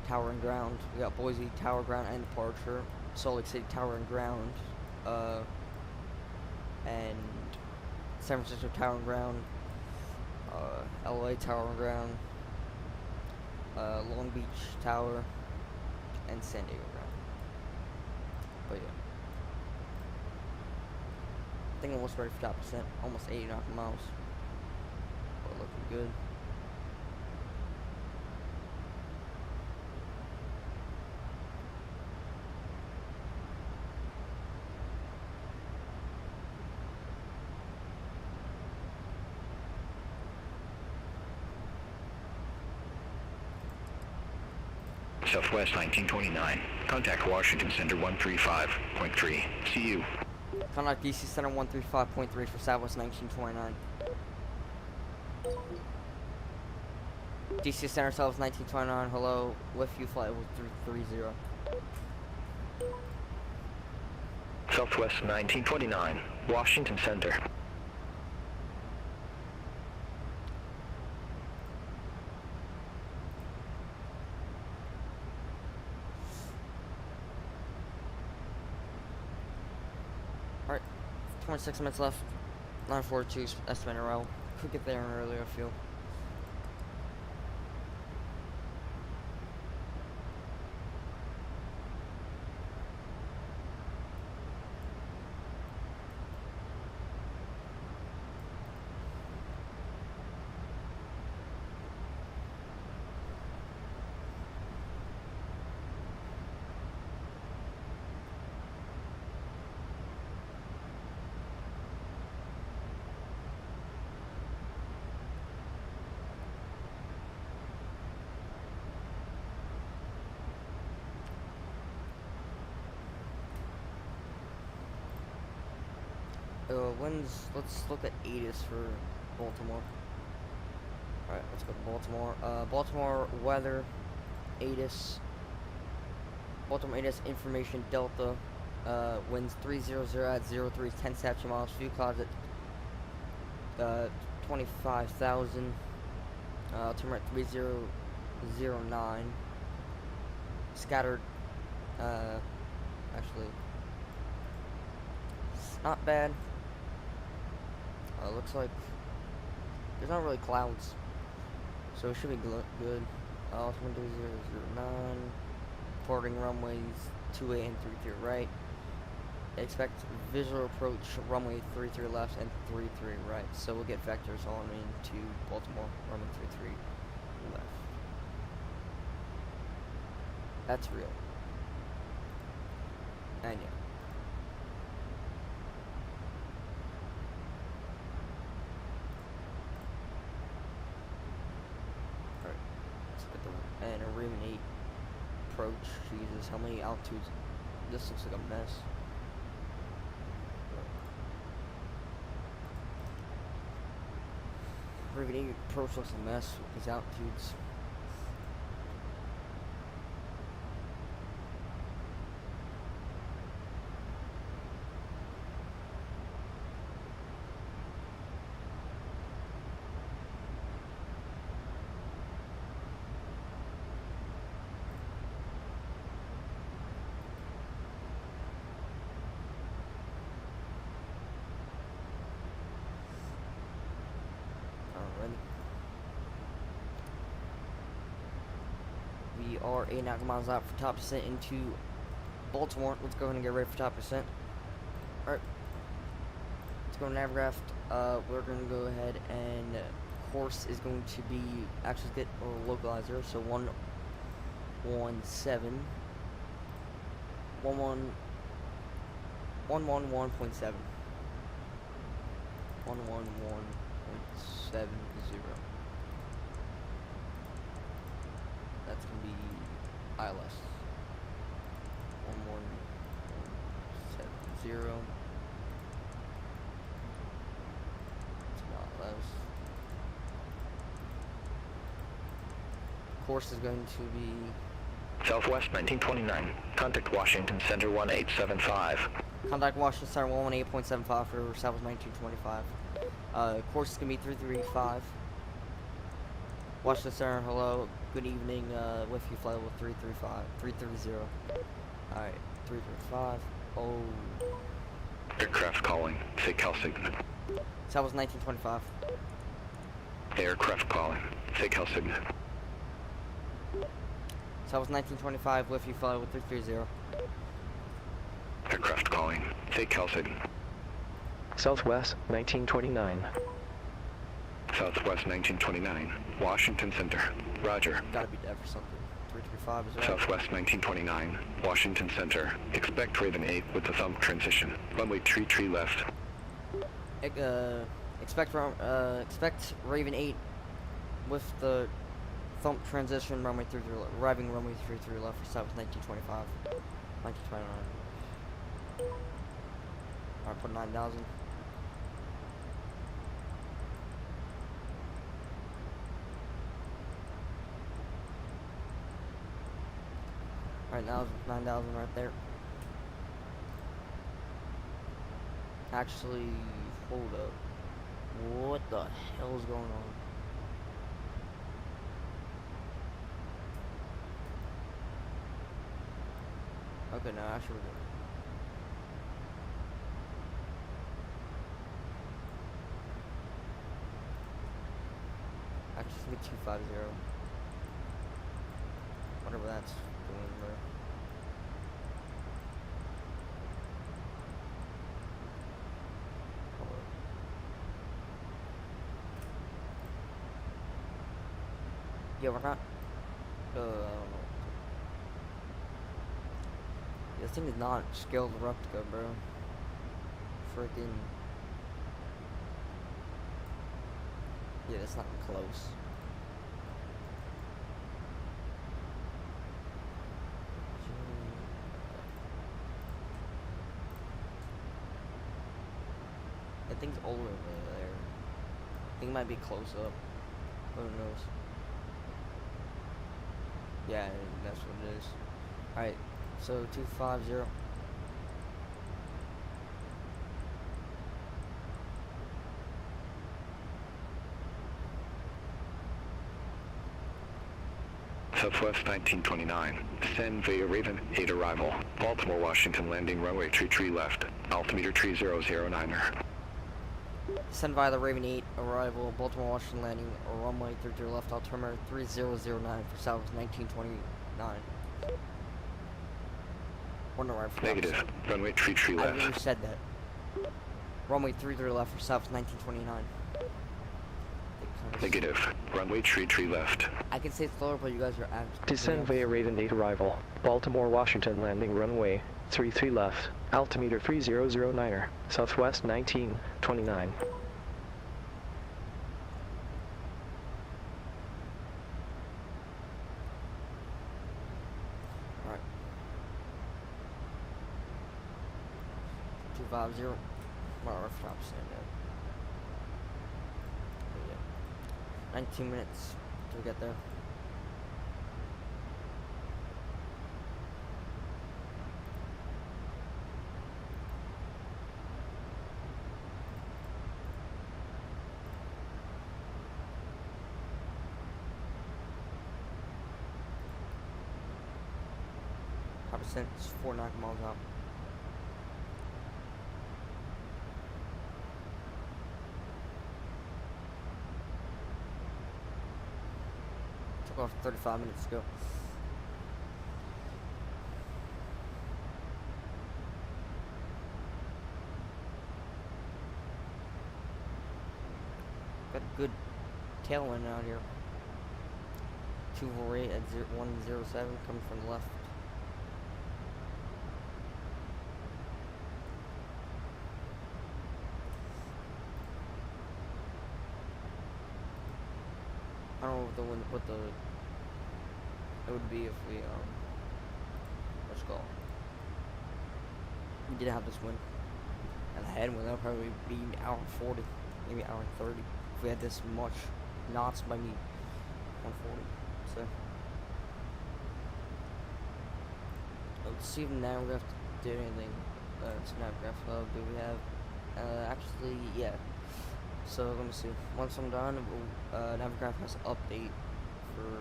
Tower and Ground. We got Boise Tower Ground and Departure, Salt Lake City Tower and Ground, and San Francisco Tower and Ground, LA Tower and Ground, Long Beach Tower, and San Diego Ground. But yeah, I think almost ready for top percent, almost 80 nautical miles. But looking good. Southwest 1929. Contact Washington Center 135.3. See you. Contact DC Center 135.3 for Southwest 1929. DC Center Southwest 1929, hello, with you flight level 330. Southwest 1929, Washington Center. Alright, 26 minutes left. 942 estimated arrival. Could get there earlier, I feel. Let's look at ATIS for Baltimore. Alright, let's go to Baltimore. Baltimore weather, ATIS. Baltimore ATIS information Delta. Winds 300 at 03, 10 statute miles. View clouds at 25,000. Altimeter at 3009. Scattered. Actually, not bad. Looks like there's not really clouds, so it should be good. Altimeter 3009. Porting runways 28 and 33 right. Expect visual approach runway 33 left and 33 right. So we'll get vectors on into Baltimore runway 33 left. That's real. And yeah. Alright. Let's get the and a Raven 8 approach. Jesus, how many altitudes? This looks like a mess. Raven 8 approach looks a mess with these altitudes. We are 8.5 miles out for top descent into Baltimore. Let's go ahead and get ready for top descent. Alright. Let's go Navigraph. We're going to go ahead and course is going to be, actually get a localizer, so 117. 111.7. 111.70. That's going to be ILS. 11170. It's not ILS. Course is going to be Southwest 1929. Contact Washington Center 1875. Contact Washington Center 118.75 for Southwest 1925. Course is going to be 3385. Washington Center, hello, good evening, with you flight level 330. Alright, 335. Oh. Aircraft calling. Say Cal Signet. Southwest 1925. Aircraft calling. Say Cal Signet. Southwest 1925, with you flight level 330. Aircraft calling. Say Cal Signet. Southwest 1929. Southwest 1929. Washington Center. Roger. Gotta be dead for something. 335 is right. Southwest 1929. Washington Center. Expect Raven 8 with the thumb transition. Runway 33 left. Expect Raven 8 with the thump transition runway 33 left. Arriving runway 33 left for Southwest 1925. 1929. Alright, put 9,000. Alright, now 9,000 right there. Actually, hold up. What the hell is going on? Okay, no, actually we're good. Actually, it's gonna be 250. Whatever that's doing, bro. Yeah, we're not. I don't know. This thing is not scaled replica, bro. Freaking. Yeah, it's not close. That thing's older over there. I think it might be close up. Who knows? Yeah, that's what it is. Alright, so 250. Southwest 1929. Descend via Raven 8 arrival. Baltimore, Washington landing runway tree left. Altimeter 3009er. Descend via the Raven 8 arrival. Baltimore, Washington landing runway 33 left. Altimeter 3009 for Southwest 1929. One right for Negative. Runway tree left. I already said that. Runway 33 left for Southwest 1929. Negative. Runway tree left. I can say it slower, but you guys are actually... Descend via Raven 8 arrival. Baltimore, Washington landing runway 33 left. Altimeter 3009er. Southwest 1929. Alright. 250. Well, rough top stand up. 19 minutes to get there. % is 490 miles out. Took off 35 minutes ago. Got a good tailwind out here. 248 at 107 coming from the left. I don't know what the it would be if we what's it called? We didn't have this wind. And the headwind, that would probably be an hour 40, maybe hour 30. If we had this much knots by me 140. So let's see if now we have to do anything. Snapgraph hub, do we have actually yeah. So let me see. Once I'm done, Navigraph has an update for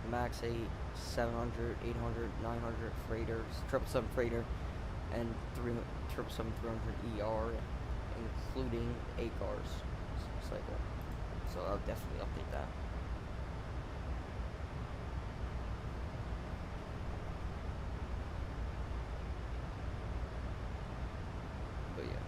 Max 8, 700, 800, 900 freighters, 777 freighter, and 777-300 ER, including ACARS cycle. So I'll definitely update that. But yeah.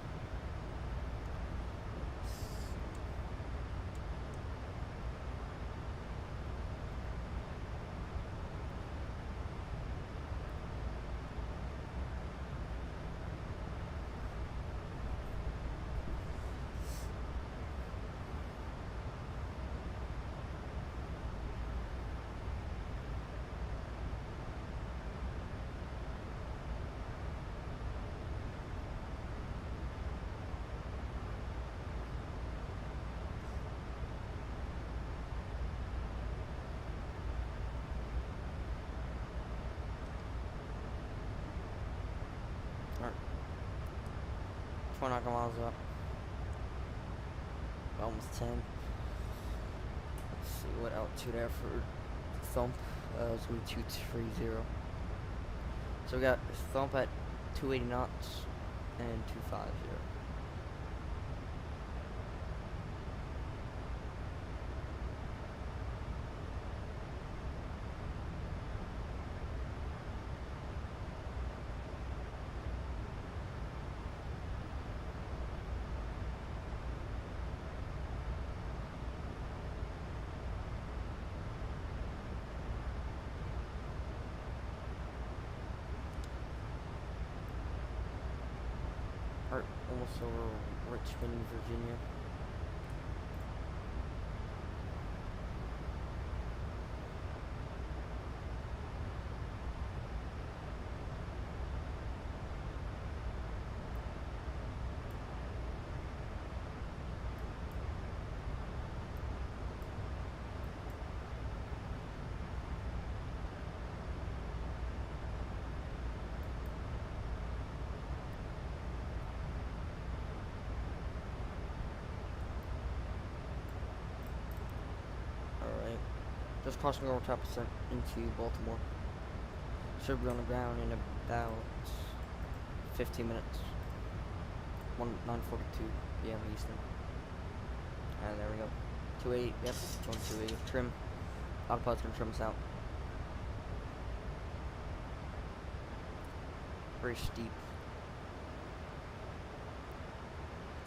Alright. 29 miles up. Almost 10. Let's see what altitude there for thump. It's gonna be 230. So we got thump at 280 knots and 250. Almost over Richmond, Virginia. Just crossing over top percent into Baltimore. Should be on the ground in about 15 minutes. 9:42 p.m. Eastern. And there we go. 280. Yep, going 280. Trim. Autopilot's gonna trim us out. Very steep.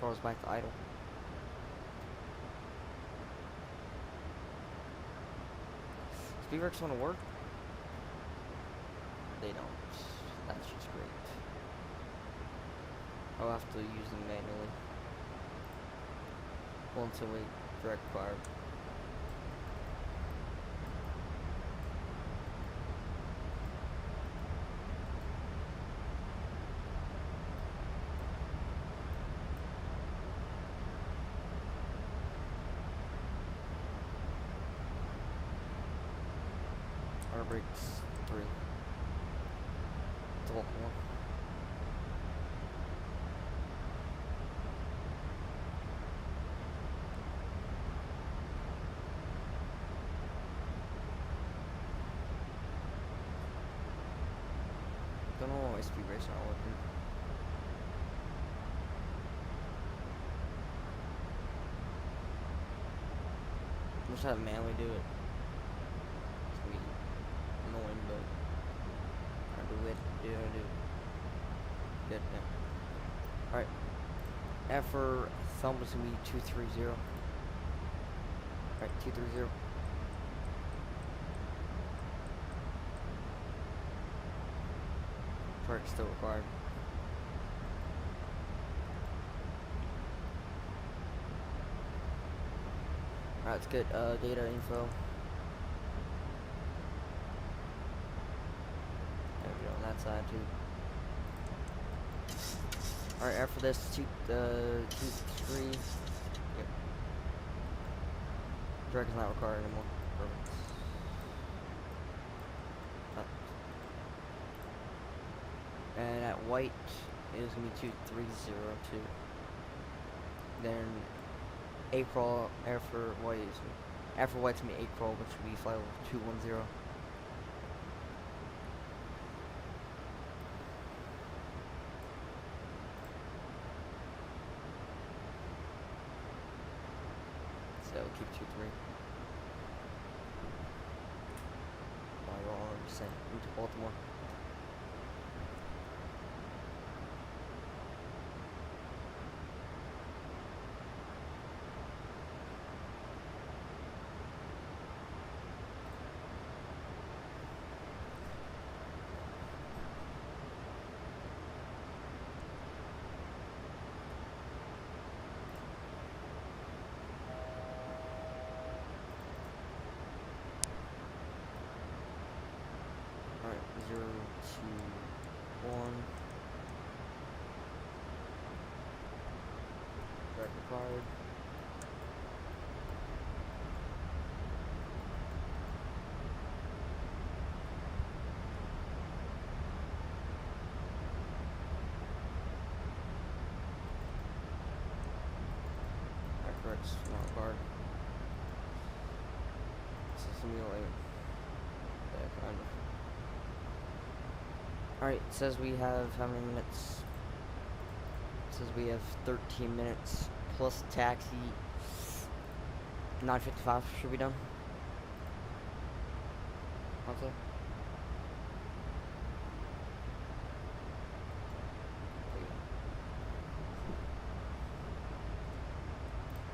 Throws back to idle. Speed brakes want to work? They don't. That's just great. I'll have to use them manually. Well, until we direct fire. Our brakes 3. It's a walk one. Don't know why speed brakes aren't working. Just have manually do it. It's gonna be annoying, but I do it. Good. Yeah. Alright. F for thumb is gonna be 230. Alright, 230. Park still required. Alright, let's get data info. There we go, on that side too. Alright, after this, 2, 3. Yep. Drag is not required anymore. Perfect. And at white is gonna be 2302. Then April after white is after white's gonna be April, which will be flight level 210. So keep 23. We're all sent into Baltimore. Alright, 0, 2, 1. Direct required. Alright, correct, not required. Simulate. Yeah, kind of. Alright, it says we have how many minutes? It says we have 13 minutes plus taxi. 9:55 should be done. What's that?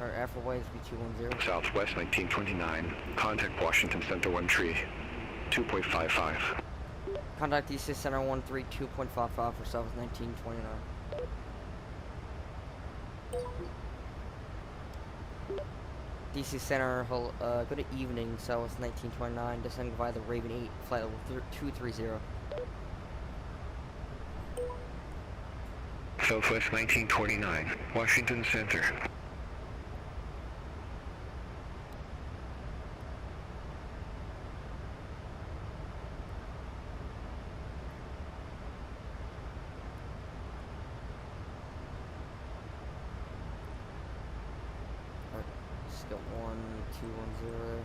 Alright, after white is B210. Southwest 1929. Contact Washington Center 1 tree. 2.55. Contact DC Center 132.55 for Southwest 1929. DC Center, good evening, Southwest 1929, descending via the Raven 8, flight level 230. Southwest 1929. Washington Center. Got 1210.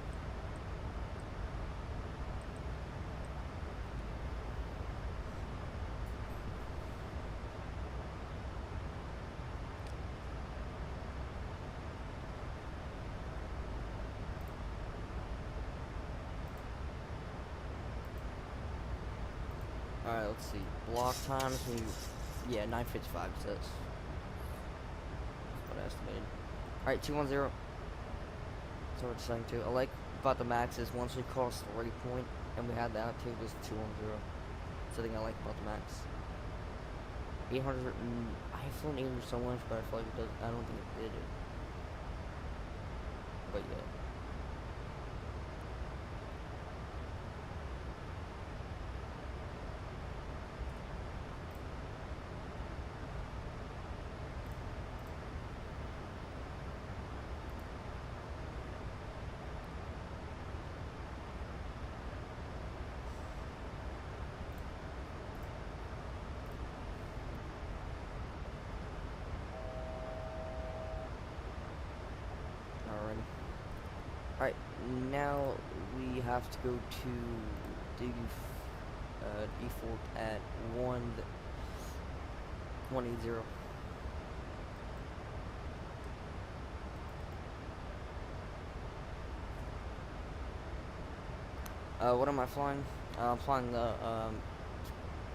Alright, let's see. Block times, yeah, 9:55 it says. That's what I estimated. Alright, 210. That's what it's saying too. I like about the Max is once we cross the rate point, and we had that too, it was 210. That's the thing I like about the Max. 800, I've flown 800 so much, but I feel like it does, I don't think it did it. But yeah. Alright, now we have to go to default at 180. What am I flying? I'm flying the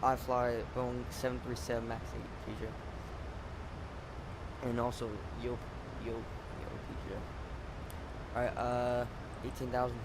ifly Boeing 737 Max 8 PJ, and also Yoke PJ. Alright, 18,000.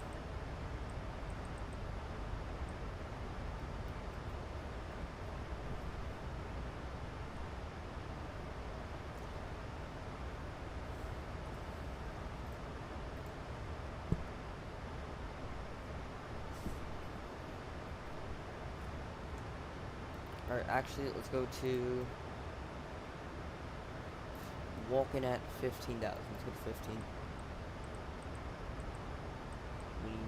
Alright, actually, let's go to walking at 15,000. Let's go to 15. We need to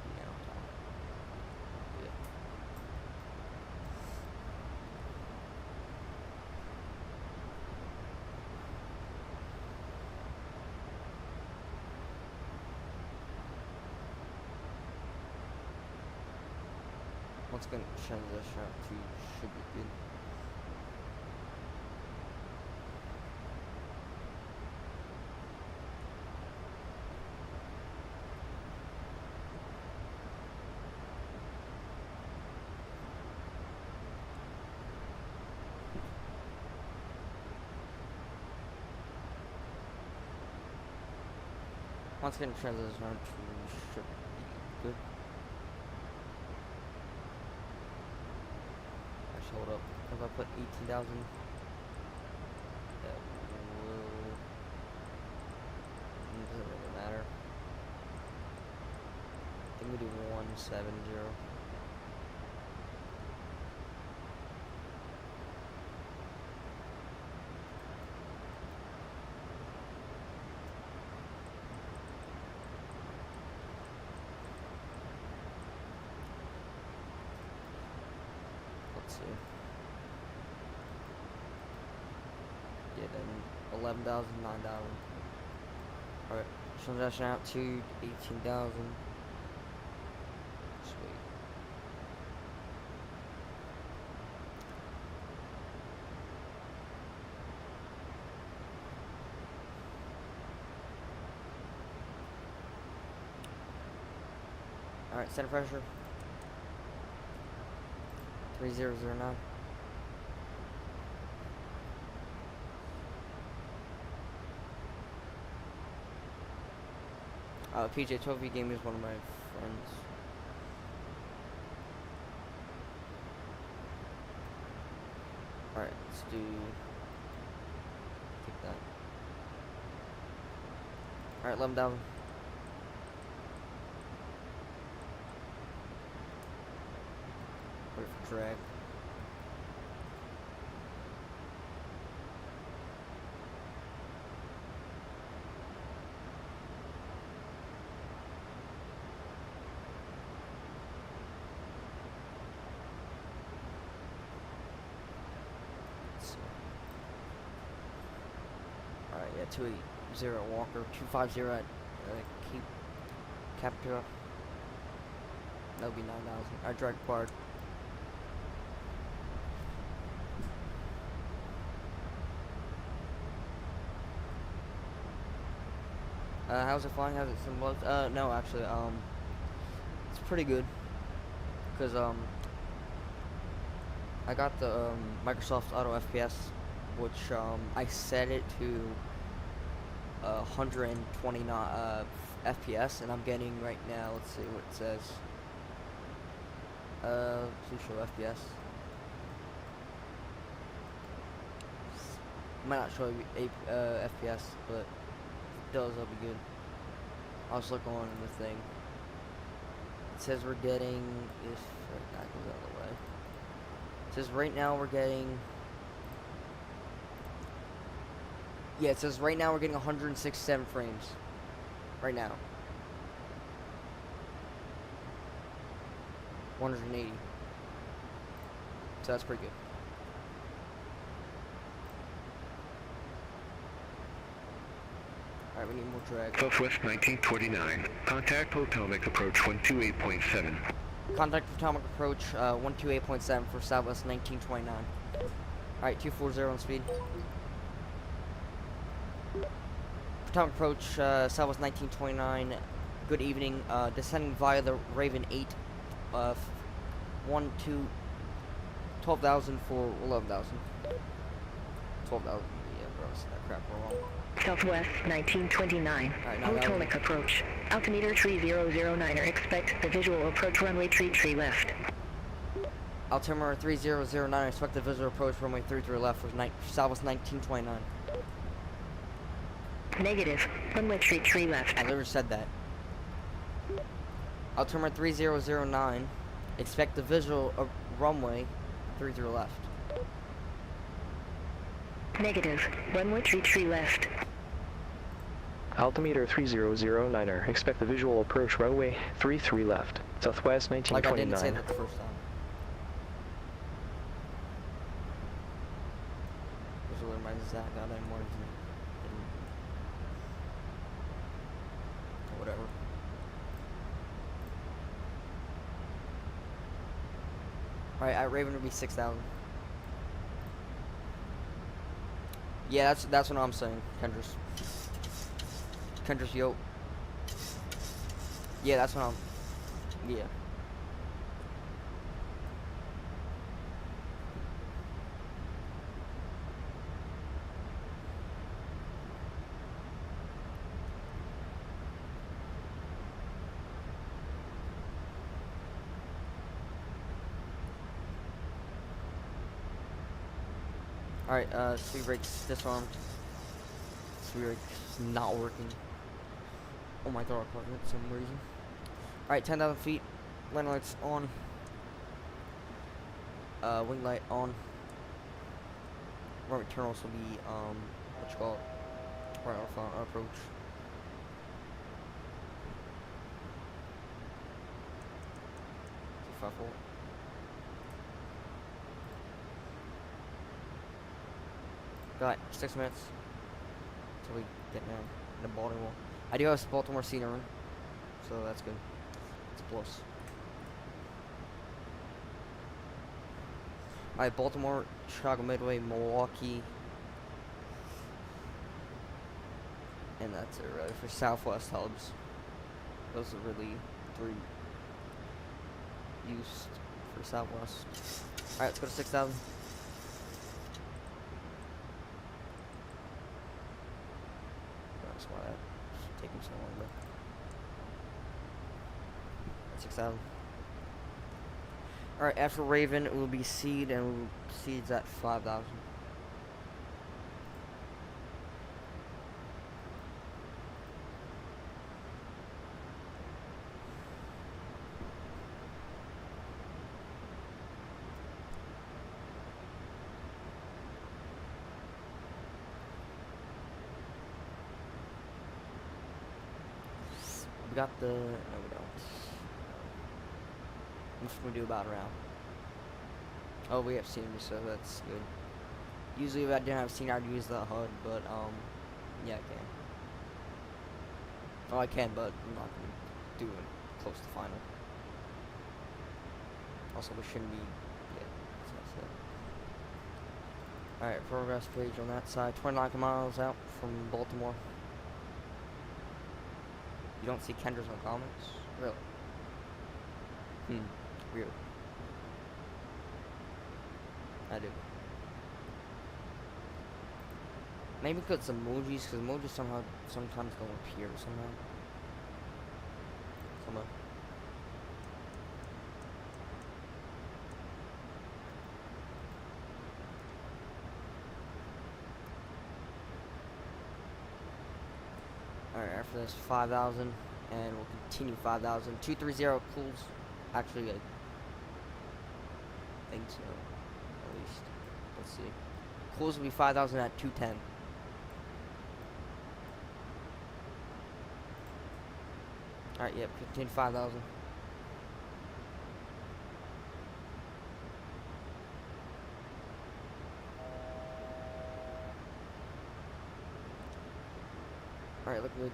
be on top. Yeah. Once again, transition out to should be good. Once again, transition out to should be good. Actually, hold up. If I put 18,000, that will. It doesn't really matter. I think we do 170. Yeah, then 11,000, 9,000. Alright, transaction out to 18,000. Sweet. Alright, center pressure. 3009. PJ 12V Game is one of my friends. Alright, let's do. Take that. Alright, 11,000. Wait for drag. Alright, yeah, 280 Walker, 250 at Cape Captura. That would be 9,000. Alright, drag bar. How's it flying? How's it some lows? No, actually, it's pretty good. because I got the Microsoft Auto FPS, which I set it to 129 FPS, and I'm getting right now. Let's see what it says. Please show FPS. Might not show you FPS, but if it does, that'll be good. I'll just look on the thing. It says we're getting, if that goes out of the way. It says right now we're getting, yeah, it says right now we're getting 167 frames. Right now. 180. So that's pretty good. Alright, we need more drag. Southwest 1929. Contact Potomac approach 128.7. Contact Potomac approach 128.7 for Southwest 1929. Alright, 240 on speed. Potomac approach Southwest 1929. Good evening. Descending via the Raven 8. 12,000 for 11,000. 12,000. Yeah, bro. That crap wrong. Southwest 1929. Right, Potomac approach. Altimeter 3009er. Expect the visual approach runway tree left. Altimeter 3009. Expect the visual approach runway 33 left for Southwest 1929. Negative. Runway tree left. I literally said that. Altimeter 3009. Expect the visual runway 33 left. Negative. Runway tree left. Altimeter 3009er. Expect the visual approach runway 33 left. Southwest 1929. Like I didn't say that the first time. Which really reminds Zach got any more than whatever. Alright, at Raven would be 6,000. Yeah, that's what I'm saying, Kendra's Yoke. Yeah, that's what I'm. Yeah. Alright, speed brakes disarmed. Speed brakes not working. Oh my god, for some reason. Alright, 10,000 feet. Landing lights on. Wing light on. Runway terminals will be, what you call it? Right on front approach. Five four. Got 6 minutes until we get down into Baltimore. I do have Baltimore scenery, so that's good. It's a plus. Alright, Baltimore, Chicago Midway, Milwaukee. And that's it really for Southwest hubs. Those are really 3 used for Southwest. Alright, let's go to 6,000. That's why that's taking so long, but 6,000. Alright, after Raven, it will be Seed, and Seed's at 5,000. We got the... no, we don't. What should we do about around? Oh, we have scenery, so that's good. Usually if I didn't have scenery, I'd use the HUD, but, yeah, I can. Oh, I can, but I'm not going to do it close to final. Also, we shouldn't be... yeah, so that's it. Alright, progress page on that side. 29 miles out from Baltimore. You don't see Kendra's on comments? Really? Weird. I do. Maybe put some emojis, because emojis sometimes don't appear somehow. Alright, after this 5,000, and we'll continue 5,000. 230 cools. Actually, I think so, at least. Let's see. Cools will be 5,000 at 210. Alright, yep, continue 5,000. Alright, look good.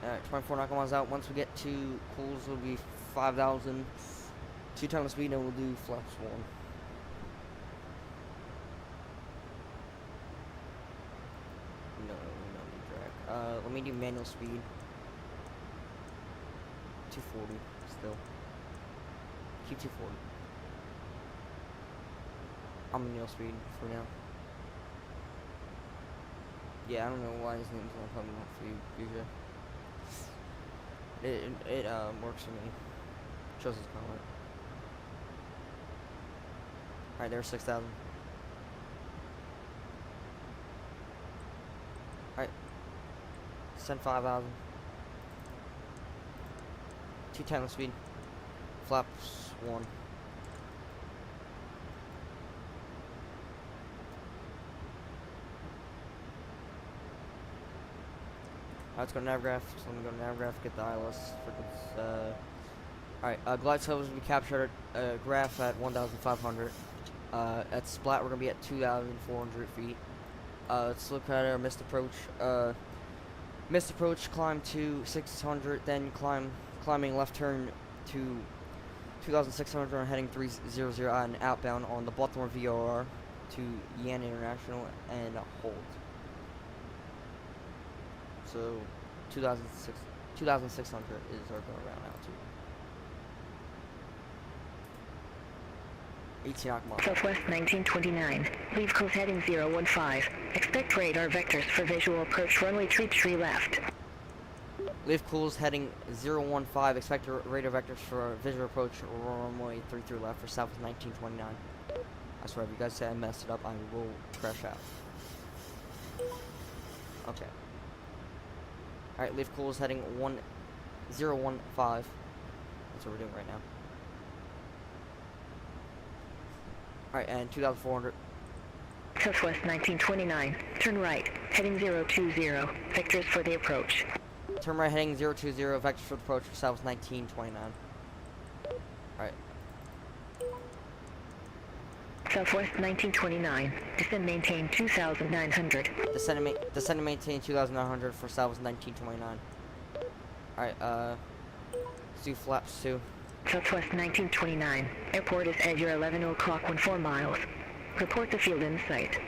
Alright, 24 knock miles out. Once we get to cools, will be 5,000. 2 times speed, and we'll do flaps 1. No, we don't need drag. Let me do manual speed. 240 still. Keep 240. I'm manual speed for now. Yeah, I don't know why his name's not coming up for you, usually. It works for me. Shows his comment. Alright, there's 6,000. Alright. Send 5,000. 210 speed. Flaps 1. Let's go to Navgraph. So let me go to Navgraph, get the ILS for this. Alright, glide levels will be captured at graph at 1,500. At Splat, we're going to be at 2,400 feet. Let's look at our missed approach. Missed approach, climb to 600, then climbing left turn to 2,600 and heading 300 and outbound on the Baltimore VOR to Yan International and hold. So 2,600 is our go around altitude. 18 knock miles. Southwest 1929. Leave course heading 015. Expect radar vectors for visual approach runway 33 left. Leave cools heading 015. Expect radar vectors for visual approach runway 33 left for Southwest 1929. I swear, if you guys say I messed it up, I will crash out. Okay. Alright, leave cools heading 015. That's what we're doing right now. Alright, and 2,400. Southwest 1929. Turn right, heading 020. Vectors for the approach. Turn right, heading 020. Vectors for the approach for Southwest 1929. Alright. Southwest 1929. Descend maintain 2,900. Descend and maintain 2,900 for Southwest 1929. Alright, let's do flaps 2. Southwest 1929. Airport is at your 11 o'clock 14 miles. Report the field in sight.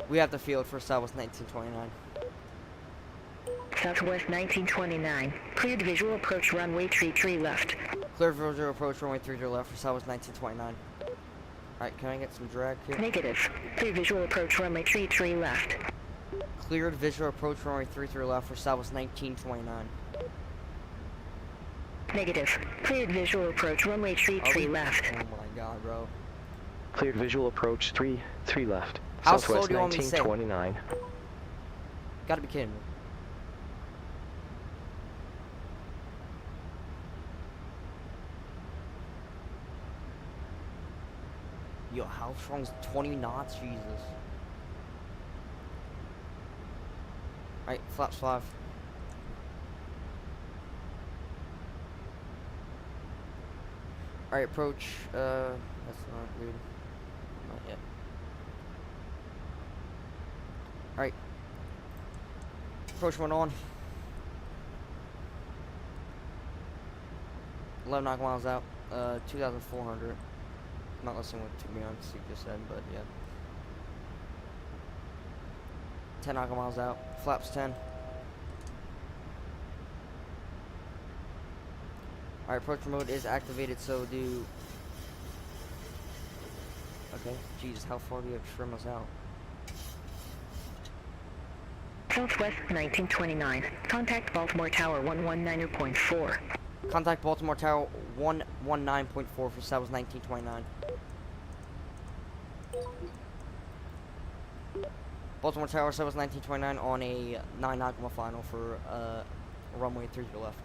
We have the field for Southwest 1929. Southwest 1929. Cleared visual approach runway 33 left. Cleared visual approach runway 33 left for Southwest 1929. Alright, can I get some drag here? Negative. Cleared visual approach runway 33 left. Cleared visual approach runway 33 left for Southwest 1929. Negative. Cleared visual approach runway 33 left. Oh my god, bro. Cleared visual approach 3 left. How Southwest slow do you want me to say? 1929. Gotta be kidding me. Yo, how strong is 20 knots? Jesus. Alright, flaps 5. Alright, approach, that's not good. Not yet. Alright. Approach went on. 11 knock miles out, 2,400. I'm not listening what to be honest, you just said, but yeah. 10 knock miles out, flaps 10. Alright, approach mode is activated, so do... Okay. Okay. Jesus, how far do you have to trim us out? Southwest 1929. Contact Baltimore Tower 119.4. Contact Baltimore Tower 119.4 for Southwest 1929. Baltimore Tower, Southwest 1929 on a 9-knot final for runway 3 to the left.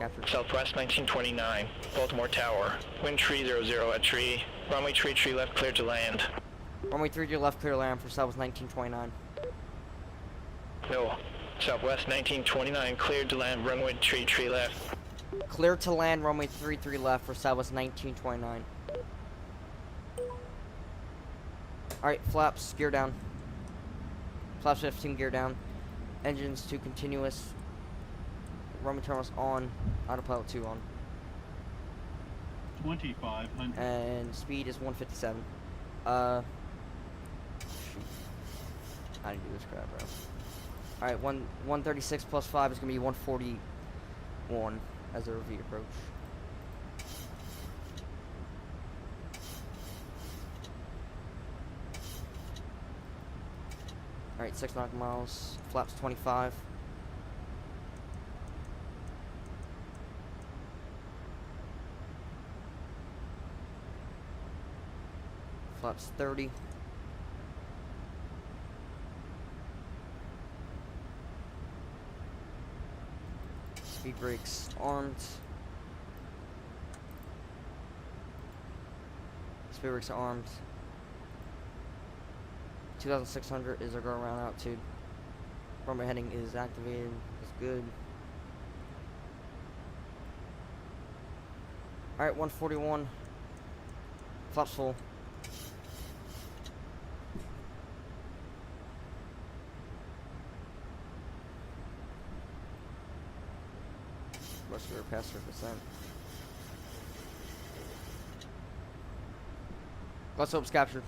Captured. Southwest 1929, Baltimore Tower, wind tree 00 at tree, runway tree left clear to land. Runway 3 to your left, clear to land for Southwest 1929. No, Southwest 1929, cleared to land, runway tree left. Clear to land, runway 33 left for Southwest 1929. Alright, flaps, gear down. Flaps 15, gear down. Engines to continuous. Runway terminals on. Autopilot 2 on. 2,500. And speed is 157. Shoot. How do you do this crap, bro? Alright, 136 plus 5 is going to be 141 as the repeat approach. Alright, 6 nautical miles. Flaps 25. Flaps 30. Speed brakes armed. Speed brakes armed. 2,600 is our go around altitude. Runway heading is activated. Is good. Alright, 141. Flaps full. Rest of our past percent. Let's hope it's captured.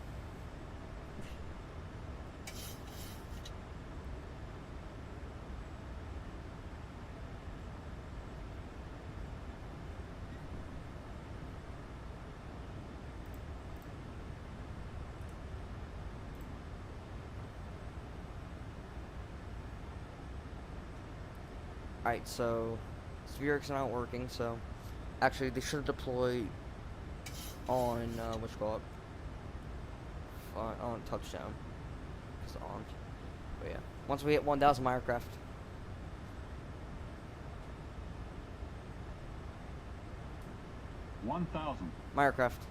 Alright, so Spherics are not working, so actually they should deploy on what you call it? On touchdown. It's armed. But yeah. Once we hit 1,000 my aircraft. 1,000. My aircraft.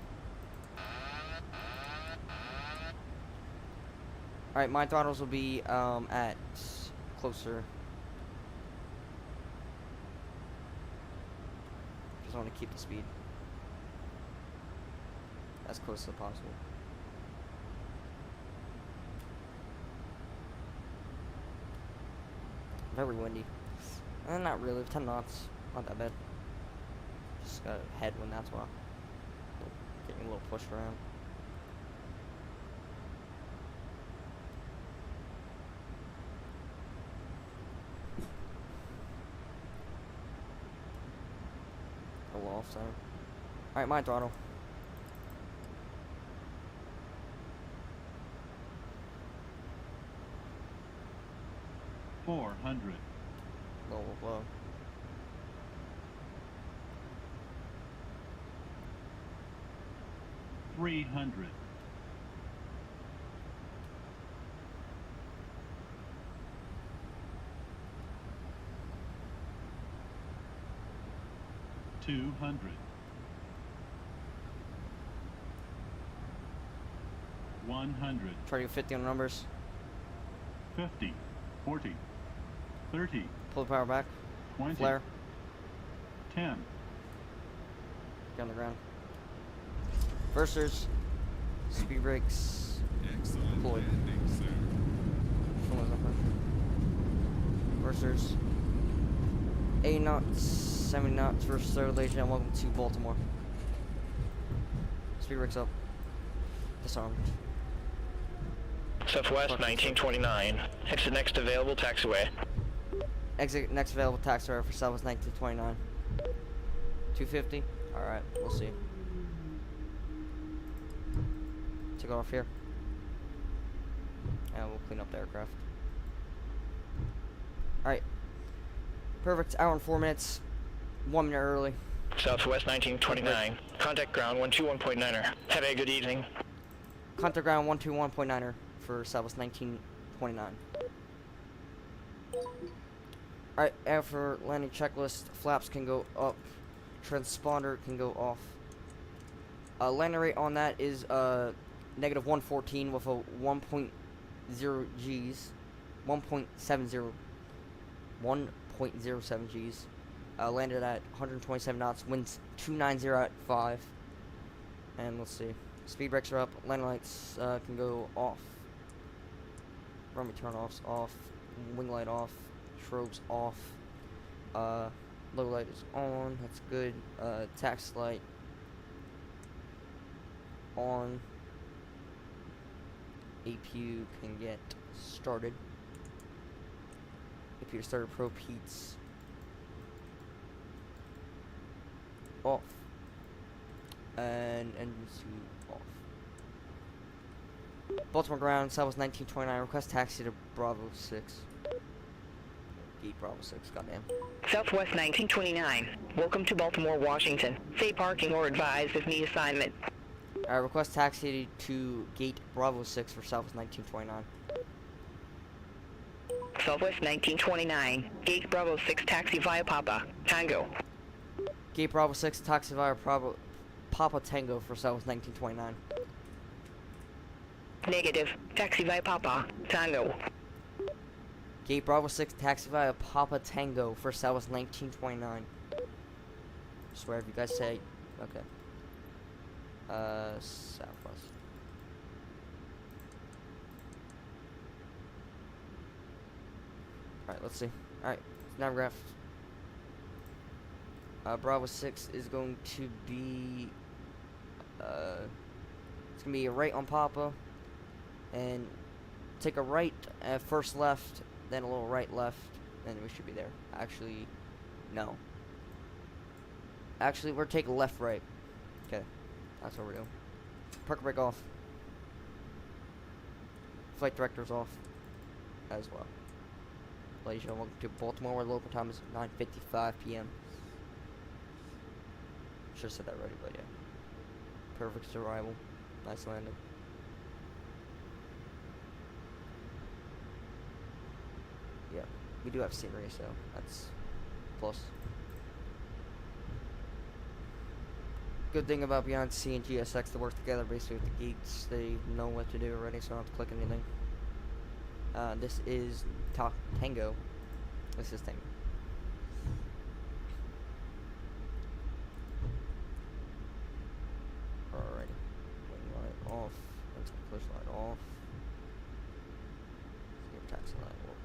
Alright, my throttles will be at closer. Just want to keep the speed as close as possible. Very windy. Not really. 10 knots. Not that bad. Just got a headwind, that's why. Getting a little pushed around. A little off center. Alright, my throttle. Four hundred. Low. 300. 200. 100. Try to get 50 on the numbers. 50. 40. 30. Pull the power back. 20. Flare. 10. Get on the ground. Versers. Speed brakes. Deployed. Versers. 80 knots, 70 knots for Sir, ladies and welcome to Baltimore. Speed brakes up. Disarm. Southwest 1929. Exit next available taxiway. Exit next available taxiway for Southwest 1929. 250? Alright, we'll see. take it off here. And we'll clean up the aircraft. Alright. Perfect. Hour and 4 minutes. 1 minute early. Southwest 1929. Contact ground 121.9er. Have a good evening. Contact ground 121.9er for Southwest 1929. Alright, after landing checklist, flaps can go up, transponder can go off. Landing rate on that is negative 114 with a 1.0 Gs, 1.70, 1.07 Gs. Landed at 127 knots, winds 290 at 5. And let's see, speed brakes are up, landing lights can go off, runway turn-offs off, wing light off, strobes off, low light is on, that's good, taxi light on, APU can get started, APU started, probe heats off, and engine suit off. Baltimore ground, Southwest 1929, request taxi to Bravo 6. Gate Bravo 6, goddamn. Southwest 1929. Welcome to Baltimore, Washington. Say parking or advise if need assignment. Request taxi to Gate Bravo 6 for Southwest 1929. Southwest 1929. Gate Bravo 6 taxi via Papa. Tango. Gate Bravo 6 taxi via Papa Tango for Southwest 1929. Negative. Taxi via Papa. Tango. Gate Bravo 6 taxi via Papa Tango for Southwest 1929. Swear if you guys say, okay. Southwest. Alright, let's see. Alright, Navgraph. Bravo 6 is going to be, it's going to be a right on Papa, and take a right, first left, then a little right left, then we should be there. Actually, no. Actually, we're taking left right. Okay, that's what we're doing. Park brake off. Flight director's off as well. Ladies and gentlemen, welcome to Baltimore, where local time is 9:55 p.m. Should have said that right, but yeah. Perfect arrival. Nice landing. Yeah, we do have scenery, so that's plus. Good thing about Beyond C and GSX, they work together basically with the geeks. They know what to do already, so I don't have to click anything. This is Tango. This is Tango. Alrighty. Wing light off. Let's push light off. Let's get taxi light off.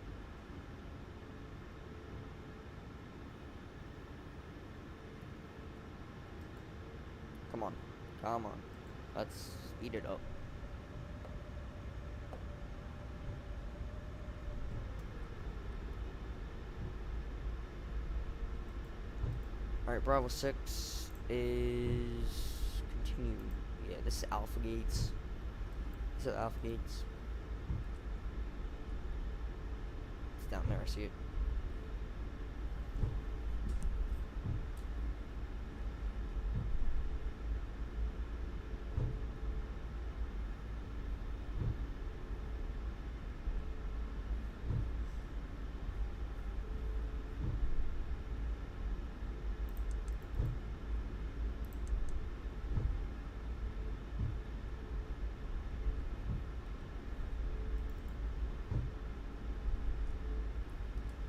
Come on. Come on. Let's speed it up. Alright, Bravo 6 is continue. Yeah, this is Alpha Gates. This is Alpha Gates. It's down there, I see it.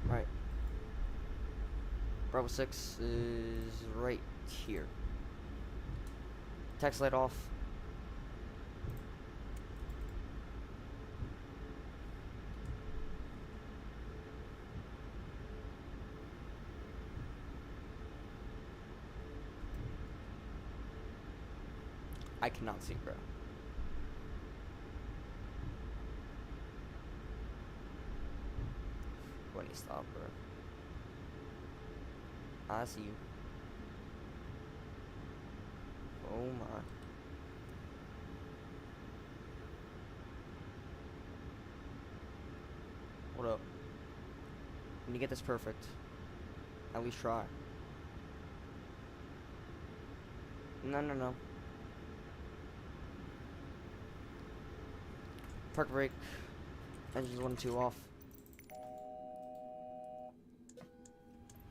Right. Bravo 6 is right here. Taxi light off. I cannot see, bro. When you stop, bro. I see you. Oh my. Can you get this perfect? At least try. No. Park brake. Engines 1 and 2 off.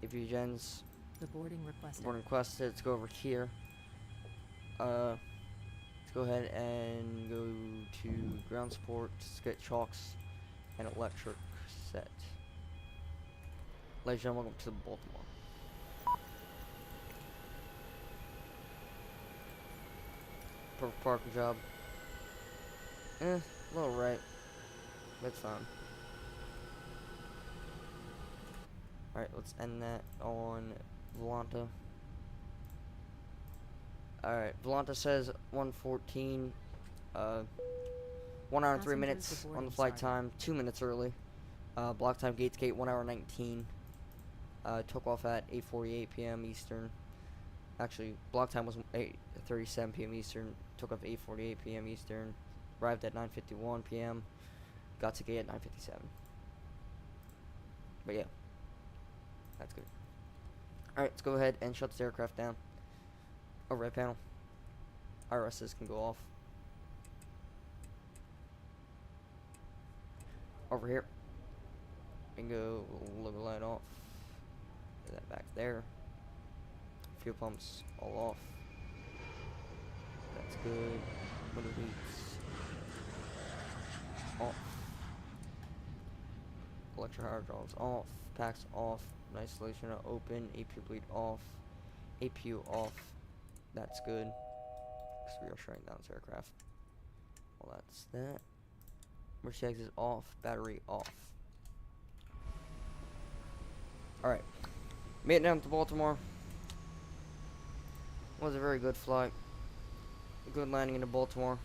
APU gens. The boarding requested. Boarding requested. Let's go over here. Let's go ahead and go to ground support. Let's get chocks and electric set. Ladies and gentlemen, welcome to Baltimore. Perfect parking job. A little right. That's fine. Alright, let's end that on Volanta. Alright, Volanta says 1:14. 1 hour and 3 minutes on the flight time. 2 minutes early. Block time gates gate 1 hour 19. Took off at 8:48 p.m. Eastern. Actually, block time was 8:37 p.m. Eastern. Took off 8:48 p.m. Eastern. Arrived at 9:51 p.m. Got to gate at 9:57. But yeah, that's good. Alright, let's go ahead and shut this aircraft down. Overhead panel. IRSs can go off. Over here. And go logo light off. Get that back there. Fuel pumps all off. That's good. Window heats off. Electro hydraulics off. Packs off. Isolation open. APU bleed off. APU off. That's good. Because we are shutting down this aircraft. Well, that's that. Emergency exit off. Battery off. Alright. Made it down to Baltimore. Was a very good flight. A good landing into Baltimore.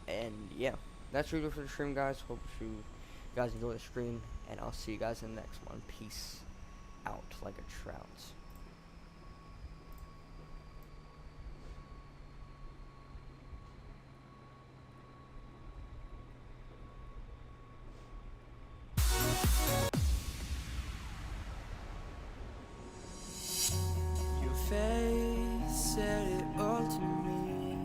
And yeah. That's really good for the stream, guys. Hope you guys enjoy the stream. And I'll see you guys in the next one. Peace out like a trout. Your face said it all to me.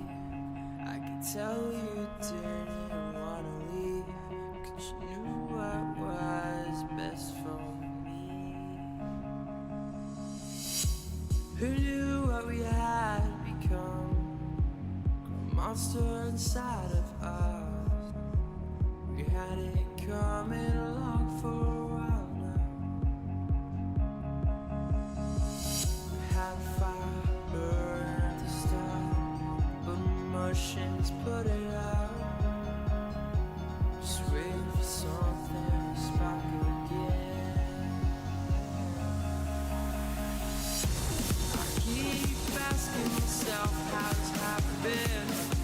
I could tell you didn't wanna leave, 'cause you knew what was best for me. Who knew what we had become? A monster inside of us. We had it coming along for a while now. We had fire burn to start, but emotions put it out. Just waiting for something to spark again. I keep asking myself how it's happened.